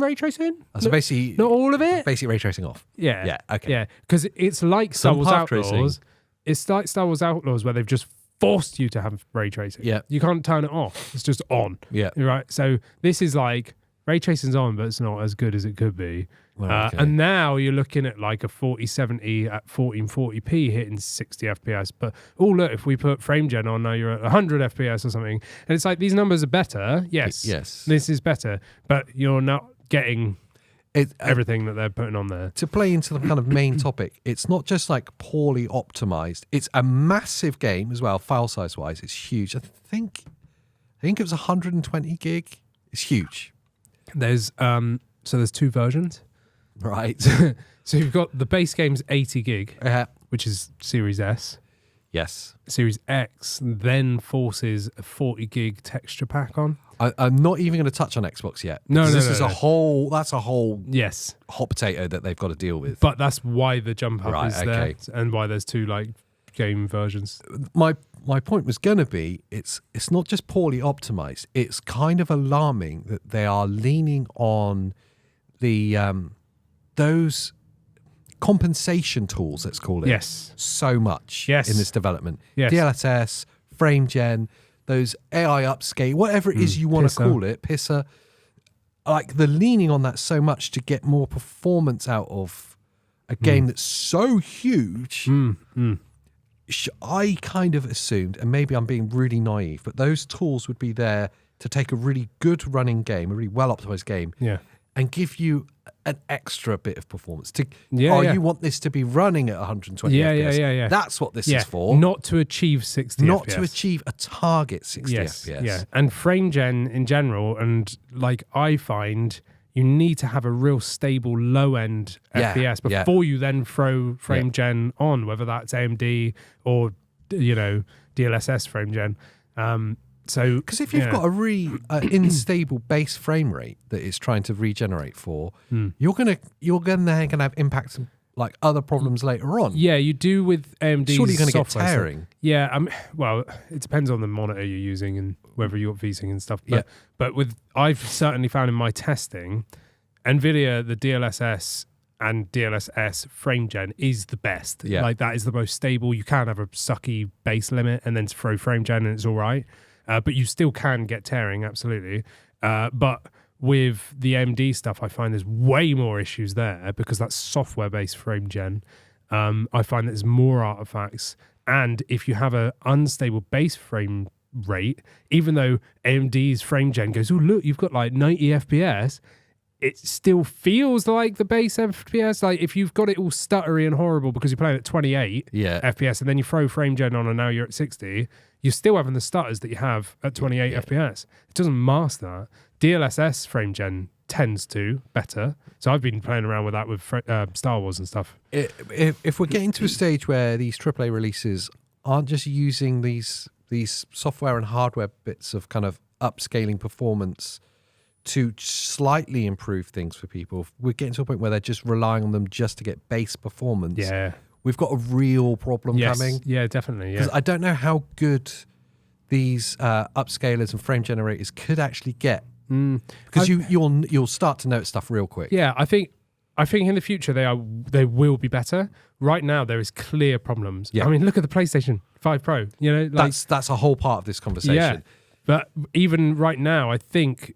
ray tracing. So basically, not all of it. Basically, ray tracing off. Yeah. Yeah. Okay. Yeah, because it's like Star Wars Outlaws. Tracing. It's like Star Wars Outlaws where they've just forced you to have ray tracing. Yeah. You can't turn it off. It's just on. Yeah. Right. So this is like ray tracing's on, but it's not as good as it could be. Well, okay. And now you're looking at like a 4070 at 1440p hitting 60 FPS. But look, if we put frame gen on, now you're at 100 FPS or something. And it's like these numbers are better. Yes. This is better. But you're not getting everything that they're putting on there. To play into the kind of main topic, it's not just like poorly optimized. It's a massive game as well, file size wise. It's huge. I think it was 120 gig. It's huge. There's there's two versions. Right. So you've got the base game's 80 gig, which is Series S. Yes. Series X then forces a 40 gig texture pack on. I'm not even going to touch on Xbox yet. This is a whole hot potato that they've got to deal with. But that's why the jump up is there, and why there's two like game versions. My point was going to be it's not just poorly optimized. It's kind of alarming that they are leaning on the those compensation tools, let's call it, so much in this development. DLSS, frame gen, those AI upscale, whatever it is you want to call it, PSSR, like the leaning on that so much to get more performance out of a game that's so huge. I kind of assumed, and maybe I'm being really naive, but those tools would be there to take a really good running game, a really well optimized game, and give you an extra bit of performance. You want this to be running at 120 FPS. Yeah. That's what this is for. Not to achieve 60 Not FPS. to achieve a target 60 FPS. Yeah, and frame gen in general, and like I find you need to have a real stable low-end FPS before you then throw frame gen on, whether that's AMD or, DLSS frame gen. Because if you've got a really unstable base frame rate that it's trying to regenerate for, you're gonna have impacts like other problems later on. Yeah, you do with AMD's surely you're going to get software. tearing. Yeah, well, it depends on the monitor you're using and whether you're VSync and stuff. But I've certainly found in my testing, NVIDIA, the DLSS and DLSS frame gen is the best. Yeah. Like that is the most stable. You can have a sucky base limit and then throw frame gen and it's all right. but you still can get tearing, absolutely. But with the AMD stuff, I find there's way more issues there because that's software-based frame gen. I find there's more artifacts, and if you have an unstable base frame rate, even though AMD's frame gen goes, oh look, you've got like 90 FPS, it still feels like the base FPS. Like if you've got it all stuttery and horrible because you're playing at 28 FPS, and then you throw frame gen on and now you're at 60, you're still having the stutters that you have at 28 FPS. It doesn't mask that. DLSS frame gen tends to better. So I've been playing around with that with Star Wars and stuff. If we're getting to a stage where these AAA releases aren't just using these software and hardware bits of kind of upscaling performance to slightly improve things for people, we're getting to a point where they're just relying on them just to get base performance. Yeah. We've got a real problem coming. Yeah, definitely. Because I don't know how good these upscalers and frame generators could actually get. Because you'll start to notice stuff real quick. Yeah, I think in the future they will be better. Right now there is clear problems. Yeah. I mean, look at the PlayStation 5 Pro. You know, like, that's a whole part of this conversation. Yeah, but even right now, I think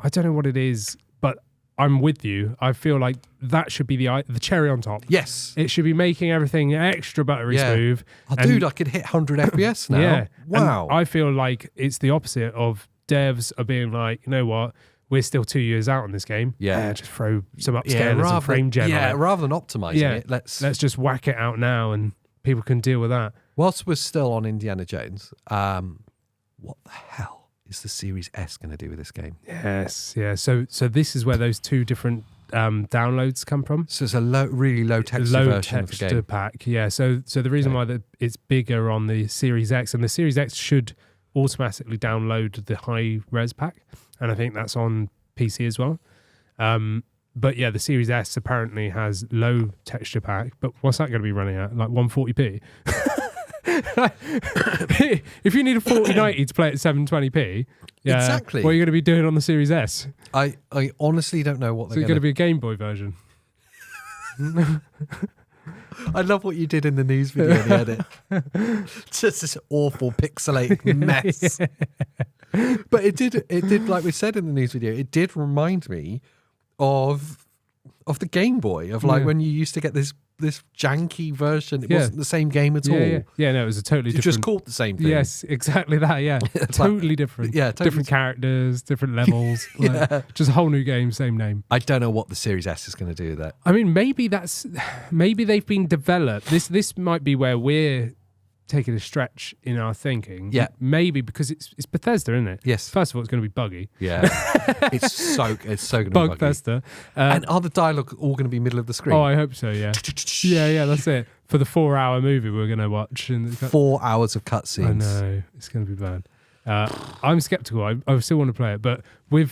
I don't know what it is, but I'm with you. I feel like that should be the cherry on top. Yes, it should be making everything extra buttery smooth. Oh, dude, I could hit 100 FPS now. Yeah, wow. And I feel like it's the opposite of devs are being like, you know what, we're still 2 years out on this game. Yeah, just throw some upscalers and frame gen. Yeah, rather than optimizing it, let's just whack it out now, and people can deal with that. Whilst we're still on Indiana Jones, what the hell is the Series S going to do with this game? Yes, yeah. So this is where those two different downloads come from. So it's a really low texture version of the game. Pack. Yeah. So the reason why it's bigger on the Series X, and the Series X should automatically download the high res pack, and I think that's on PC as well. But yeah, the Series S apparently has low texture pack, but what's that going to be running at? Like 140p? If you need a 4090 to play at 720p, exactly. What are you going to be doing on the Series S? I honestly don't know what they're going to be a Game Boy version. I love what you did in the news video in the edit. Just this awful pixelated mess. Yeah. But it did, like we said in the news video, it did remind me of the Game Boy, of like when you used to get this janky version. It wasn't the same game at all. Yeah, no, it was a totally different. It just called the same thing. Yes, exactly that, yeah. Totally different. Yeah, totally different characters, different levels. Just a whole new game, same name. I don't know what the Series S is going to do with that. I mean, maybe they've been developed. This might be where we're taking a stretch in our thinking. Yeah. Maybe because it's Bethesda, isn't it? Yes. First of all, it's going to be buggy. Yeah. it's so going to be buggy. Bethesda. And are the dialogue all going to be middle of the screen? Oh, I hope so, yeah. yeah, that's it. For the 4-hour movie we're going to watch. 4 hours of cutscenes. I know. It's going to be bad. I'm skeptical. I still want to play it. But with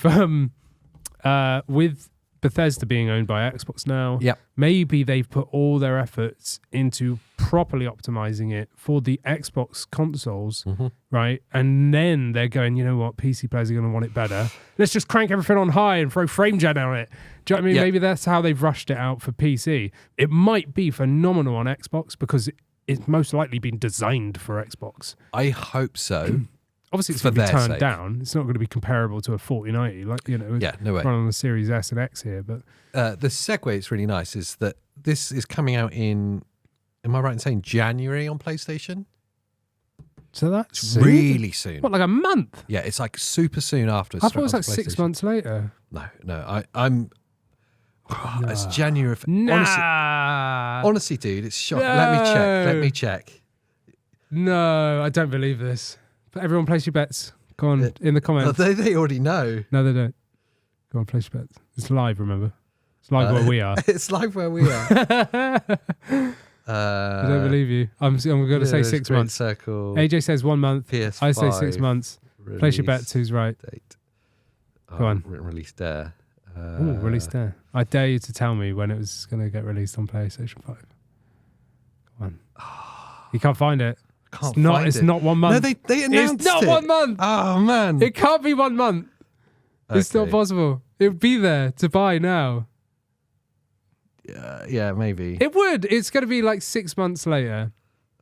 Bethesda being owned by Xbox now, maybe they've put all their efforts into properly optimizing it for the Xbox consoles, right? And then they're going, you know what, PC players are going to want it better. Let's just crank everything on high and throw frame gen on it. Do you know what I mean? Maybe that's how they've rushed it out for PC. It might be phenomenal on Xbox because it's most likely been designed for Xbox. I hope so. Obviously, it's going to be turned down. It's not going to be comparable to a 4090, like, you know, no way. Running on the Series S and X here. But the segue is really nice. Is that this is coming out in? Am I right in saying January on PlayStation? So that's soon? Really soon. What, like a month? Yeah, it's like super soon after. I thought it was like 6 months later. No. I'm. It's January. Honestly, dude, it's shocking. No. Let me check. No, I don't believe this. But everyone, place your bets. Go on in the comments. They already know. No, they don't. Go on, place your bets. It's live, remember? It's live where we are. It's live where we are. I don't believe you. I'm going to say 6 months. Circle. AJ says 1 month. PS5 I say 6 months. Place your bets. Who's right? Date. Go on. Release there. Release there. I dare you to tell me when it was going to get released on PlayStation 5. Come on. You can't find it. It's not 1 month. No, they announced it's not 1 month. Oh, man. It can't be 1 month. Okay. It's not possible. It would be there to buy now. Yeah, maybe. It would. It's going to be like 6 months later.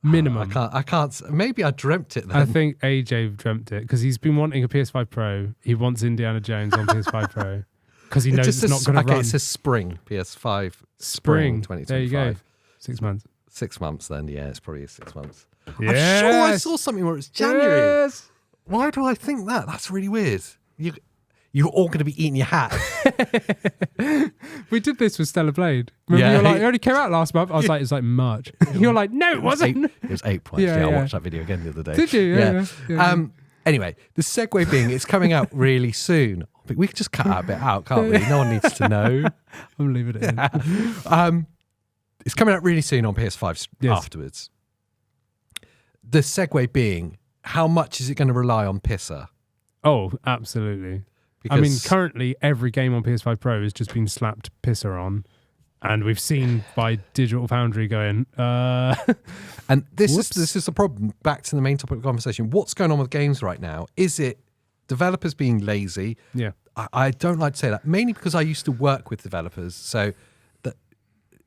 Minimum. I can't. Maybe I dreamt it then. I think AJ dreamt it because he's been wanting a PS5 Pro. He wants Indiana Jones on PS5 Pro because he knows it's not going to run. It says spring, PS5 Spring 2025. There you go. 6 months. 6 months then, yeah, it's probably 6 months. Yes. I'm sure I saw something where it's January. Yes. Why do I think that? That's really weird. You're all going to be eating your hat. We did this with Stellar Blade. Remember, you're like, it only came out last month. I was like, it's like March. You're like, no, it wasn't. It was April, actually. I watched that video again the other day. Did you? Yeah. Anyway, the segue being, it's coming out really soon. But we could just cut that bit out, can't we? No one needs to know. I'm leaving it in. It's coming out really soon on PS5 afterwards. The segue being, how much is it going to rely on PSSR? Oh, absolutely. Because, I mean, currently every game on PS5 Pro has just been slapped PSSR on, and we've seen by Digital Foundry going. And this is the problem. Back to the main topic of the conversation. What's going on with games right now? Is it developers being lazy? Yeah, I don't like to say that, mainly because I used to work with developers, so that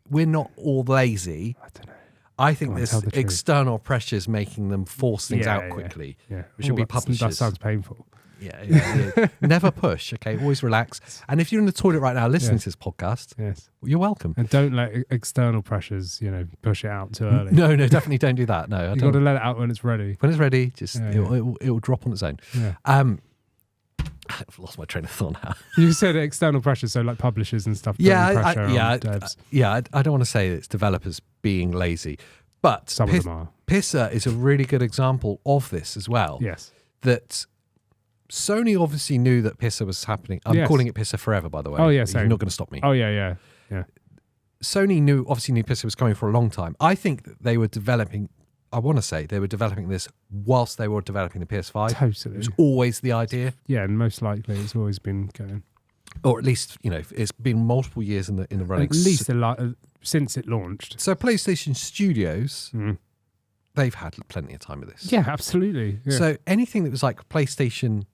we're not all lazy. I don't know. I think there's external pressures making them force things out quickly. Yeah. We should be publishers. That sounds painful. Yeah. Never push, okay? Always relax. And if you're in the toilet right now listening to this podcast, you're welcome. And don't let external pressures, push it out too early. No, definitely don't do that. No, you've got to let it out when it's ready. When it's ready, just it'll drop on its own. Yeah. I've lost my train of thought now. You said external pressures, so like publishers and stuff. I don't want to say that it's developers being lazy, but some of them are. PSSR is a really good example of this as well. Yes. That Sony obviously knew that PSSR was happening. I'm calling it PSSR forever, by the way. Oh, yeah. You're not going to stop me. Oh, yeah. Sony obviously knew PSSR was coming for a long time. I think that they were developing this whilst they were developing the PS5. Totally. It was always the idea. Yeah, and most likely it's always been going. Or at least, it's been multiple years in the running. At least since it launched. So PlayStation Studios, they've had plenty of time with this. Yeah, absolutely. Yeah. So anything that was like a PlayStation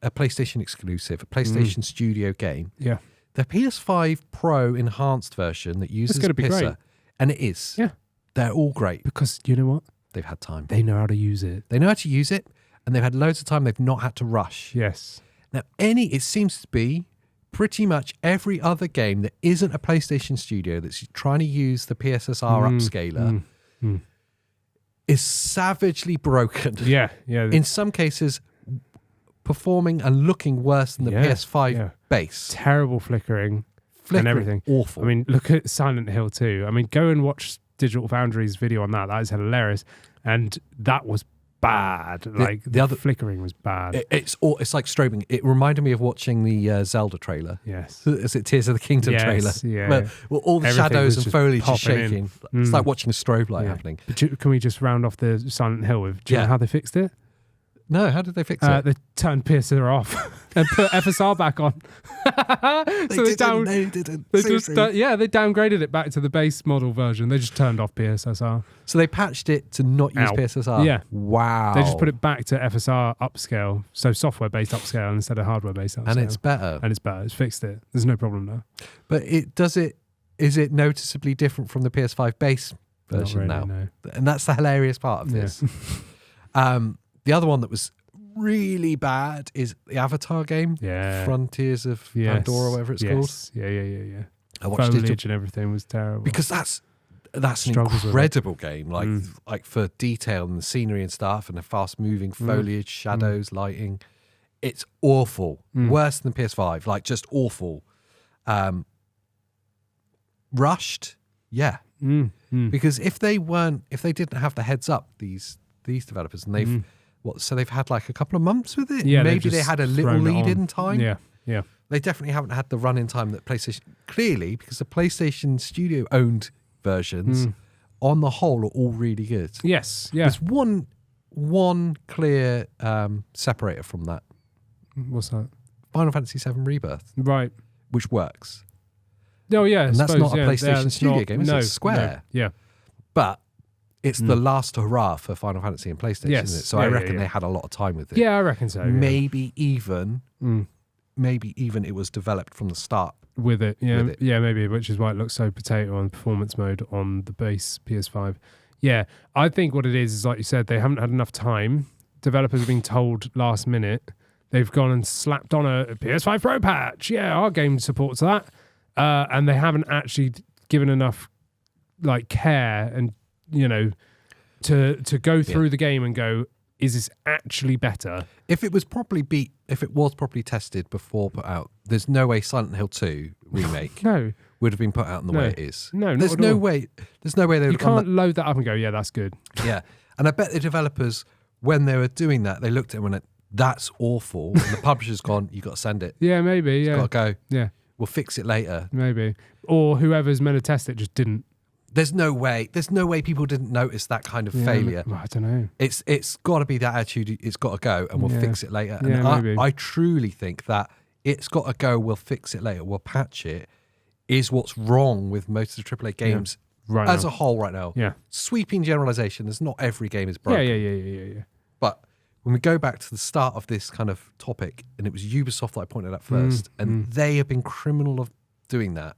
exclusive, a PlayStation Studio game, the PS5 Pro enhanced version that uses PSSR, and it is. Yeah. They're all great. Because you know what? They've had time. They know how to use it. They know how to use it, and they've had loads of time. They've not had to rush. Yes. Now, it seems to be pretty much every other game that isn't a PlayStation Studio that's trying to use the PSSR upscaler is savagely broken. Yeah. In some cases, performing and looking worse than the PS5 base. Terrible flickering and everything. Awful. I mean, look at Silent Hill 2. I mean, go and watch Digital Foundry's video on that. That is hilarious. And that was bad. The other flickering was bad. It's like strobing. It reminded me of watching the Zelda trailer. Yes. Is it Tears of the Kingdom trailer? Yeah. Well, all the everything shadows and foliage is shaking. It's like watching a strobe light happening. But can we just round off the Silent Hill with, do you know how they fixed it? No, how did they fix it? They turned PSSR off and put FSR back on. They didn't. They downgraded it back to the base model version. They just turned off PSSR. So they patched it to not use PSSR? Yeah. Wow. They just put it back to FSR upscale, so software-based upscale instead of hardware-based upscale. And it's better. It's fixed it. There's no problem now. But is it noticeably different from the PS5 base version now? No. And that's the hilarious part of this. The other one that was really bad is the Avatar game, Frontiers of Pandora, whatever it's called. Yeah. I watched Foliage and everything was terrible. Because that's an incredible game, like for detail and the scenery and stuff, and the fast-moving foliage, shadows, lighting. It's awful, worse than PS5, like just awful. Rushed, because if they didn't have the heads up, these developers, and they've. So they've had like a couple of months with it? Yeah, maybe they had a little lead-in time? Yeah. They definitely haven't had the run-in time that PlayStation... Clearly, because the PlayStation Studio-owned versions, on the whole, are all really good. Yes, yeah. There's one clear separator from that. What's that? Final Fantasy VII Rebirth. Right. Which works. Oh, yeah, and that's not a PlayStation Studio game, it's Square. No, yeah. But... It's the last hurrah for Final Fantasy and PlayStation, isn't it? So I reckon they had a lot of time with it. Yeah, I reckon so. Maybe even it was developed from the start. With it, maybe, which is why it looks so potato on performance mode on the base PS5. Yeah, I think what it is like you said, they haven't had enough time. Developers have been told last minute. They've gone and slapped on a PS5 Pro patch. Yeah, our game supports that. And they haven't actually given enough like care and, you know, to go through the game and go, is this actually better? If it was properly properly tested before put out, there's no way Silent Hill 2 remake would have been put out in the way it is. No, there's no way. There's no way they would. You can't load that up and go, yeah, that's good. Yeah, and I bet the developers, when they were doing that, they looked at it and went, "That's awful." And the publisher's gone, "You got to send it. Yeah, maybe. It's got to go. Yeah, we'll fix it later. Maybe." Or whoever's meant to test it just didn't. There's no way people didn't notice that kind of failure. I don't know. It's got to be that attitude. It's got to go, and we'll fix it later. And maybe. I truly think that it's got to go. We'll fix it later. We'll patch it. Is what's wrong with most of the AAA games as a whole right now. Yeah. Sweeping generalization. There's not every game is broken. Yeah. But when we go back to the start of this kind of topic, and it was Ubisoft that I pointed out first, and they have been criminal of doing that.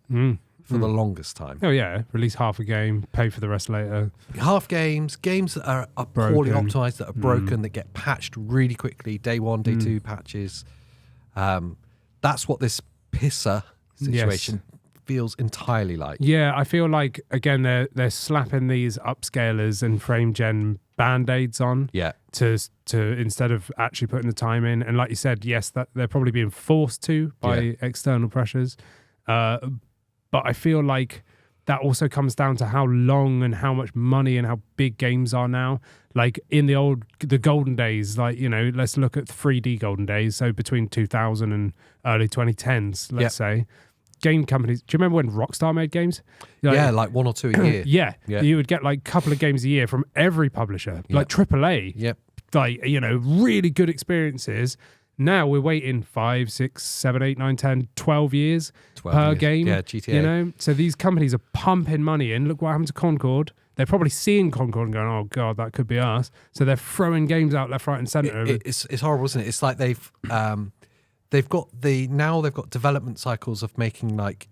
For the longest time. Oh yeah, release half a game, pay for the rest later. Half games that are poorly optimized, that are broken, that get patched really quickly, day 1, day 2 patches. That's what this pisser situation feels entirely like. Yeah, I feel like again they're slapping these upscalers and frame gen band-aids on. Yeah. To instead of actually putting the time in, and like you said, yes, that they're probably being forced to by external pressures. But I feel like that also comes down to how long and how much money and how big games are now. Like in the golden days, like, you know, let's look at 3D golden days. So between 2000 and early 2010s, let's say, game companies. Do you remember when Rockstar made games? Like 1 or 2 a year. Yeah. You would get like a couple of games a year from every publisher, like AAA. Yep. Like, you know, really good experiences. Now we're waiting 5, 6, 7, 8, 9, 10, 12 years per game. Yeah, GTA. You know, so these companies are pumping money in. Look what happened to Concord. They're probably seeing Concord and going, "Oh God, that could be us." So they're throwing games out left, right, and centre. It's horrible, isn't it? It's like they've got development cycles of making like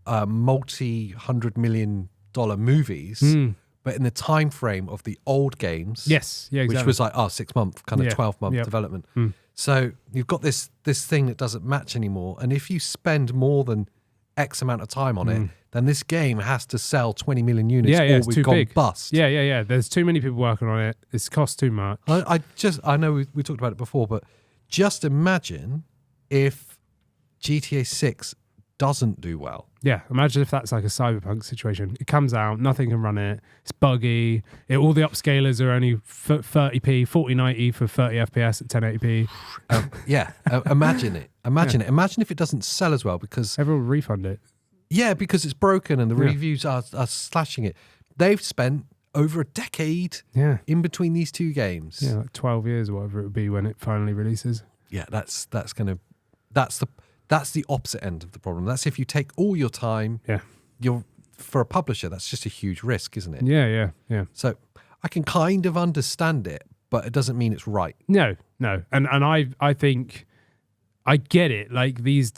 multi-$100 million movies. But in the time frame of the old games, exactly. which was like 6 month, kind of 12-month development. So you've got this thing that doesn't match anymore, and if you spend more than X amount of time on it, then this game has to sell 20 million units, or we've gone bust. Yeah. There's too many people working on it. It's cost too much. I know we talked about it before, but just imagine if GTA 6 doesn't do well. Yeah, imagine if that's like a Cyberpunk situation. It comes out, nothing can run it. It's buggy. All the upscalers are only 30p, 4090 for 30 FPS at 1080p. Imagine it. Imagine it. Imagine if it doesn't sell as well, because everyone will refund it. Yeah, because it's broken and the reviews are slashing it. They've spent over a decade in between these two games. Yeah, like 12 years or whatever it would be when it finally releases. Yeah, that's the opposite end of the problem. That's if you take all your time. Yeah. For a publisher, that's just a huge risk, isn't it? Yeah. So I can kind of understand it, but it doesn't mean it's right. No. And I think I get it. Like these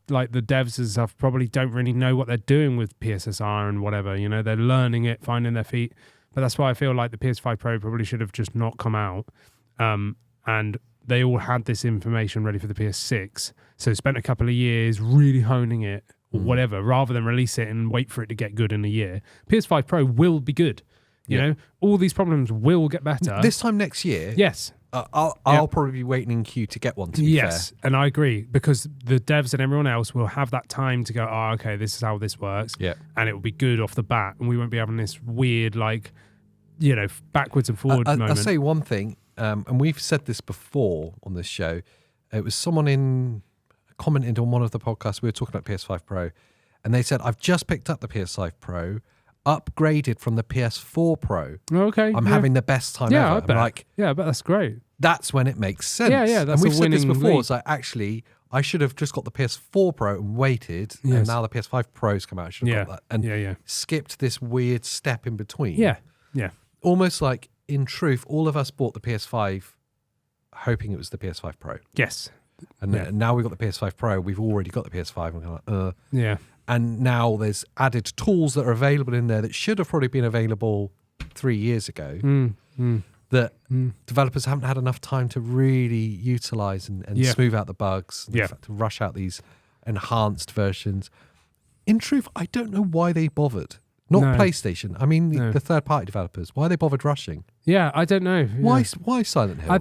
like the devs and stuff probably don't really know what they're doing with PSSR and whatever. You know, they're learning it, finding their feet. But that's why I feel like the PS5 Pro probably should have just not come out. And they all had this information ready for the PS6. So spent a couple of years really honing it or whatever, rather than release it and wait for it to get good in a year. PS5 Pro will be good. You know, all these problems will get better. This time next year? Yes. I'll probably be waiting in queue to get one, to be fair. And I agree, because the devs and everyone else will have that time to go, okay, this is how this works. Yeah. And it will be good off the bat. And we won't be having this weird, like, you know, backwards and forward moment. I'll say one thing. And we've said this before on this show. It was someone commented on one of the podcasts. We were talking about PS5 Pro, and they said, I've just picked up the PS5 Pro, upgraded from the PS4 Pro. Okay. I'm having the best time ever. I bet. I bet that's great. That's when it makes sense. Yeah, that's and we've said this before. leap. It's like, actually, I should have just got the PS4 Pro and waited, and now the PS5 Pro's come out. I should have got that. And skipped this weird step in between. Yeah. Almost like, in truth, all of us bought the PS5 hoping it was the PS5 Pro. Yes. And now we've got the PS5 Pro. We've already got the PS5. And we're like, Yeah. And now there's added tools that are available in there that should have probably been available 3 years ago that developers haven't had enough time to really utilize and smooth out the bugs, and to rush out these enhanced versions. In truth, I don't know why they bothered. Not PlayStation. I mean, the third-party developers. Why they bothered rushing? Yeah, I don't know. Yeah. Why Silent Hill?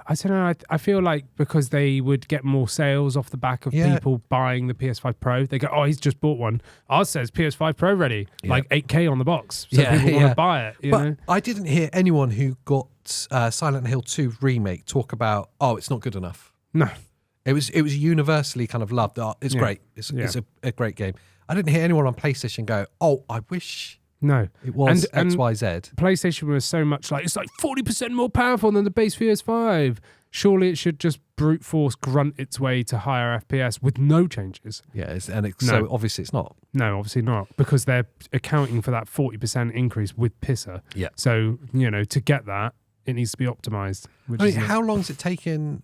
I don't know. I feel like because they would get more sales off the back of people buying the PS5 Pro. They go, oh, he's just bought one. Ours says PS5 Pro ready, like 8K on the box. So people want to buy it. You know? I didn't hear anyone who got Silent Hill 2 remake talk about, oh, it's not good enough. No. It was universally kind of loved. Oh, it's great. It's a great game. I didn't hear anyone on PlayStation go, oh, I wish it was XYZ. PlayStation was so much like, it's like 40% more powerful than the base PS5. Surely it should just brute force grunt its way to higher FPS with no changes. Yeah, so obviously it's not. No, obviously not, because they're accounting for that 40% increase with PSSR. Yeah. So, to get that, it needs to be optimized. How long has it taken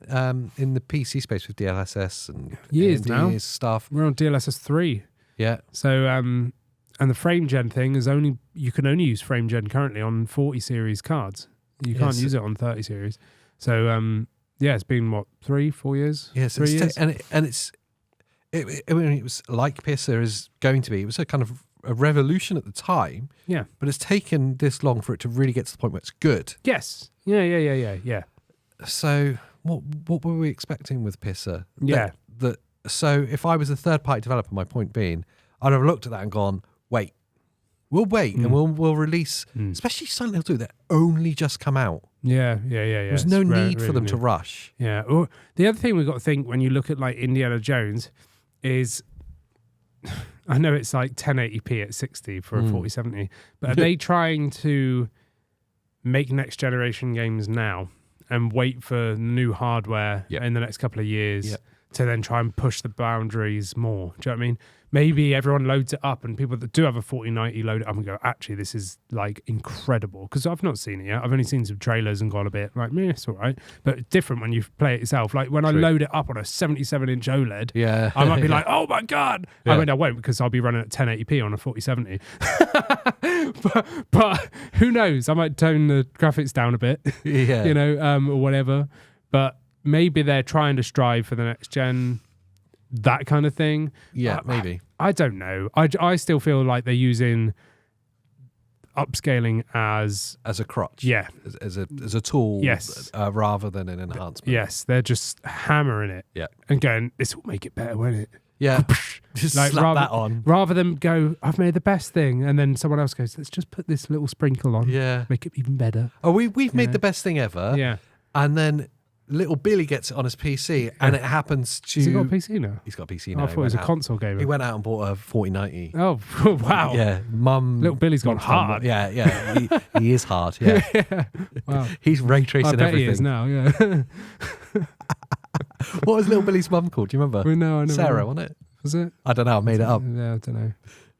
in the PC space with DLSS and years now stuff? We're on DLSS 3. Yeah. So, and the frame gen thing is you can only use frame gen currently on 40 series cards. You can't use it on 30 series. So, it's been 3-4 years. Yes, 3 years. It was like PSSR is going to be. It was a kind of a revolution at the time. Yeah. But it's taken this long for it to really get to the point where it's good. Yes. Yeah. So what were we expecting with PSSR? Yeah. So if I was a third-party developer, my point being, I'd have looked at that and gone, wait. We'll wait and we'll release, especially Silent Hill 2, that only just come out. Yeah. There's no need for them to rush. Yeah. Or the other thing we've got to think when you look at like Indiana Jones is, I know it's like 1080p at 60 for a 4070, but are they trying to make next generation games now and wait for new hardware in the next couple of years to then try and push the boundaries more? Do you know what I mean? Maybe everyone loads it up and people that do have a 4090 load it up and go, actually, this is like incredible. Because I've not seen it yet. I've only seen some trailers and gone a bit like, meh, it's all right. But it's different when you play it yourself. Like when I load it up on a 77-inch OLED, I might be like, oh my God. I mean, I won't, because I'll be running at 1080p on a 4070. but who knows? I might tone the graphics down a bit, or whatever. But maybe they're trying to strive for the next gen, that kind of thing. Yeah, maybe. I don't know. I still feel like they're using upscaling as a crutch. Yeah. As a tool. Yes. Rather than an enhancement. Yes, they're just hammering it. Yeah. And going, this will make it better, won't it? Yeah. Just like slap that on. Rather than go, I've made the best thing, and then someone else goes, let's just put this little sprinkle on. Yeah. Make it even better. Oh, we've made the best thing ever. Yeah. And then little Billy gets it on his PC, and it happens to... Has he got a PC now? He's got a PC now. I thought it was a console gamer. He went out and bought a 4090. Oh, wow. Yeah, Mum... Little Billy's gone hard. Yeah. He is hard, yeah. Wow. He's ray tracing everything. He is now, yeah. What was little Billy's mum called? Do you remember? Well, no, I never Sarah, know. wasn't it? Was it? I don't know. I made it up. Yeah, I don't know.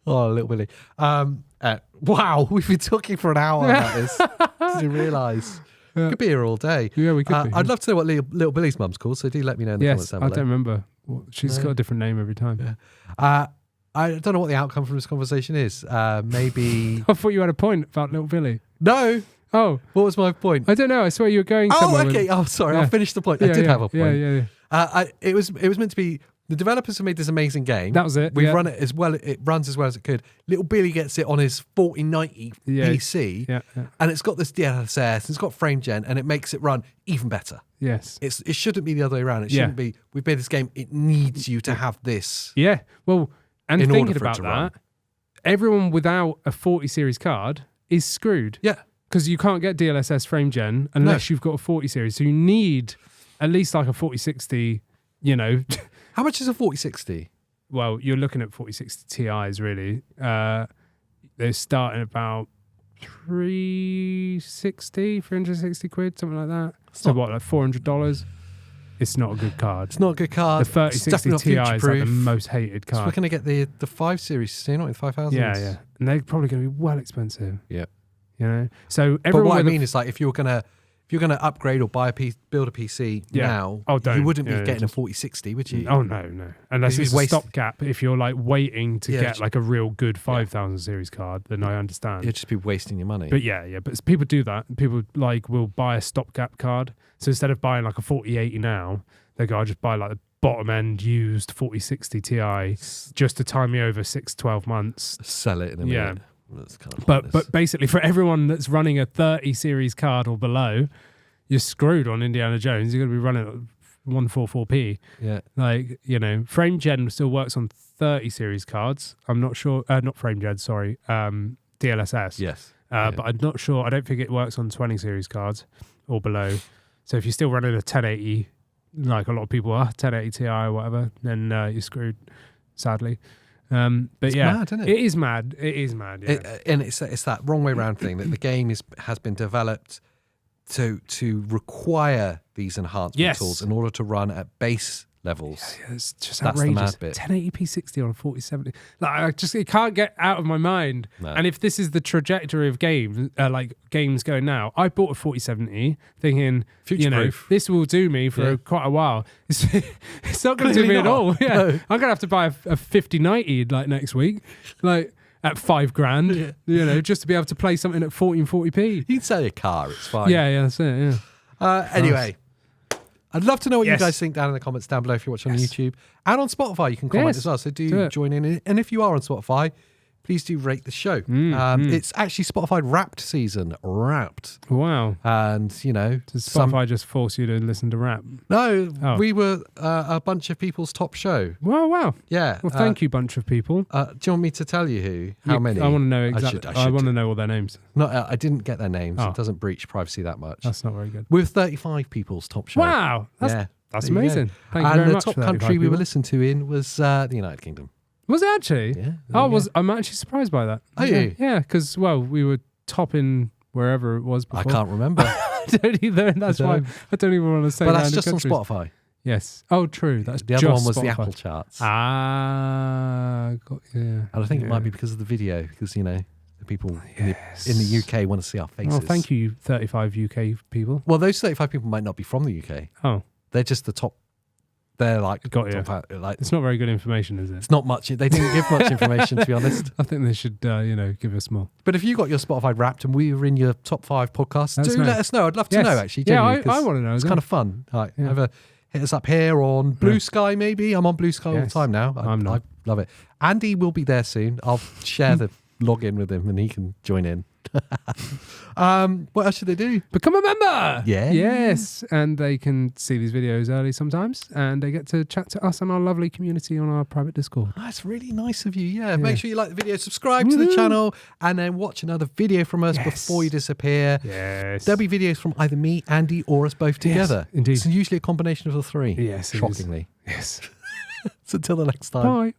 Oh, little Billy. Wow, we've been talking for an hour about this. Didn't realise. Yeah. Could be here all day. Yeah, we could be. I'd love to know what little Billy's mum's called, so do let me know in the comments down below. I don't remember. She's got a different name every time. Yeah. I don't know what the outcome from this conversation is. Maybe... I thought you had a point about little Billy. No. Oh. What was my point? I don't know. I swear you were going somewhere. Oh, okay. Oh, sorry. I'll finish the point. I did have a point. Yeah. It was meant to be... The developers have made this amazing game. That was it. We've run it as well. It runs as well as it could. Little Billy gets it on his 4090 PC, and it's got this DLSS. It's got frame gen, and it makes it run even better. Yes, it shouldn't be the other way around. It shouldn't be. We've made this game. It needs you to have this. Yeah. Well, and thinking about that, everyone without a 40 series card is screwed. Yeah, because you can't get DLSS frame gen unless you've got a 40 series. So you need at least like a 4060. How much is a 4060? Well, you're looking at 4060 Ti's really. They're starting about 360 quid, something like that. So what, like $400? It's not a good card. It's not a good card. The 3060 Ti is like the most hated card. So we're going to get the 5 series soon, not the 5000s. Yeah. And they're probably going to be well expensive. Yeah. So everyone... But what I mean is like if you're going to if you're going to upgrade or build a PC now, you wouldn't be getting a 4060, would you? Oh no, unless it's a stopgap. If you're like waiting to get like a real good 5000 series card, then I understand. You'd just be wasting your money. But but people do that. People like will buy a stopgap card. So instead of buying like a 4080 now, they go, I'll just buy like the bottom end used 4060 Ti just to time me over 6-12 months. Sell it in a minute. That's kind of but basically for everyone that's running a 30 series card or below, you're screwed on Indiana Jones. You're going to be running at 144p. Yeah. Like, Frame Gen still works on 30 series cards. I'm not sure. Not Frame Gen, sorry. DLSS. Yes. But I'm not sure. I don't think it works on 20 series cards or below. So if you're still running a 1080, like a lot of people are, 1080 Ti or whatever, then you're screwed, sadly. But it's mad, isn't it? It is mad. It is mad. Yeah. And it's that wrong way around thing that the game has been developed to require these enhancement tools in order to run at base levels. Yeah, it's just outrageous. That's the mad bit. 1080p 60 on a 4070. Like it can't get out of my mind. No. And if this is the trajectory of games, games going now, I bought a 4070 thinking, this will do me for quite a while. It's not going to do me at all. Yeah, no. I'm going to have to buy a 5090 like next week, like at $5,000. Just to be able to play something at 1440p. You can sell your car. It's fine. Yeah, that's it. Yeah. Anyway. I'd love to know what you guys think down in the comments down below if you're watching on YouTube. And on Spotify, you can comment as well. So do join in. And if you are on Spotify, please do rate the show. It's actually Spotify Wrapped season. Wrapped. Wow. And, Does Spotify just force you to listen to rap? No, we were a bunch of people's top show. Wow. Yeah. Well, thank you, bunch of people. Do you want me to tell you who? How many? I want to know exactly. I want to know all their names. No, I didn't get their names. It doesn't breach privacy that much. That's not very good. We're 35 people's top show. Wow. That's amazing. Thank you very much. And the top country we were listened to in was the United Kingdom. Was it actually? Yeah. I'm actually surprised by that. Are you? Yeah, because we were topping wherever it was before. I can't remember. I don't either. That's why I don't even want to say. But that's just on Spotify. Yes. Oh, true. That's the other one was Spotify. the Apple charts. Yeah. And I think it might be because of the video, because the people in the UK want to see our faces. Oh, thank you, 35 UK people. Well, those 35 people might not be from the UK. Oh, they're just the top. They're like, it's not very good information, is it? It's not much. They didn't give much information, to be honest. I think they should, give us more. But if you got your Spotify Wrapped and we were in your top 5 podcasts, let us know. I'd love to know, actually. Yeah, I want to know. It's kind of fun. Either hit us up here on Blue Sky, maybe. I'm on Blue Sky all the time now. I'm not. I love it. Andy will be there soon. I'll share the login with him and he can join in. What else should they do? Become a member. Yeah. Yes. And they can see these videos early sometimes and they get to chat to us and our lovely community on our private Discord. That's really nice of you. Yeah. Make sure you like the video, subscribe to the channel, and then watch another video from us before you disappear. Yes. There'll be videos from either me, Andy, or us both together. Yes, indeed. It's usually a combination of the three. Yes. Shockingly. Yes. So until the next time. Bye.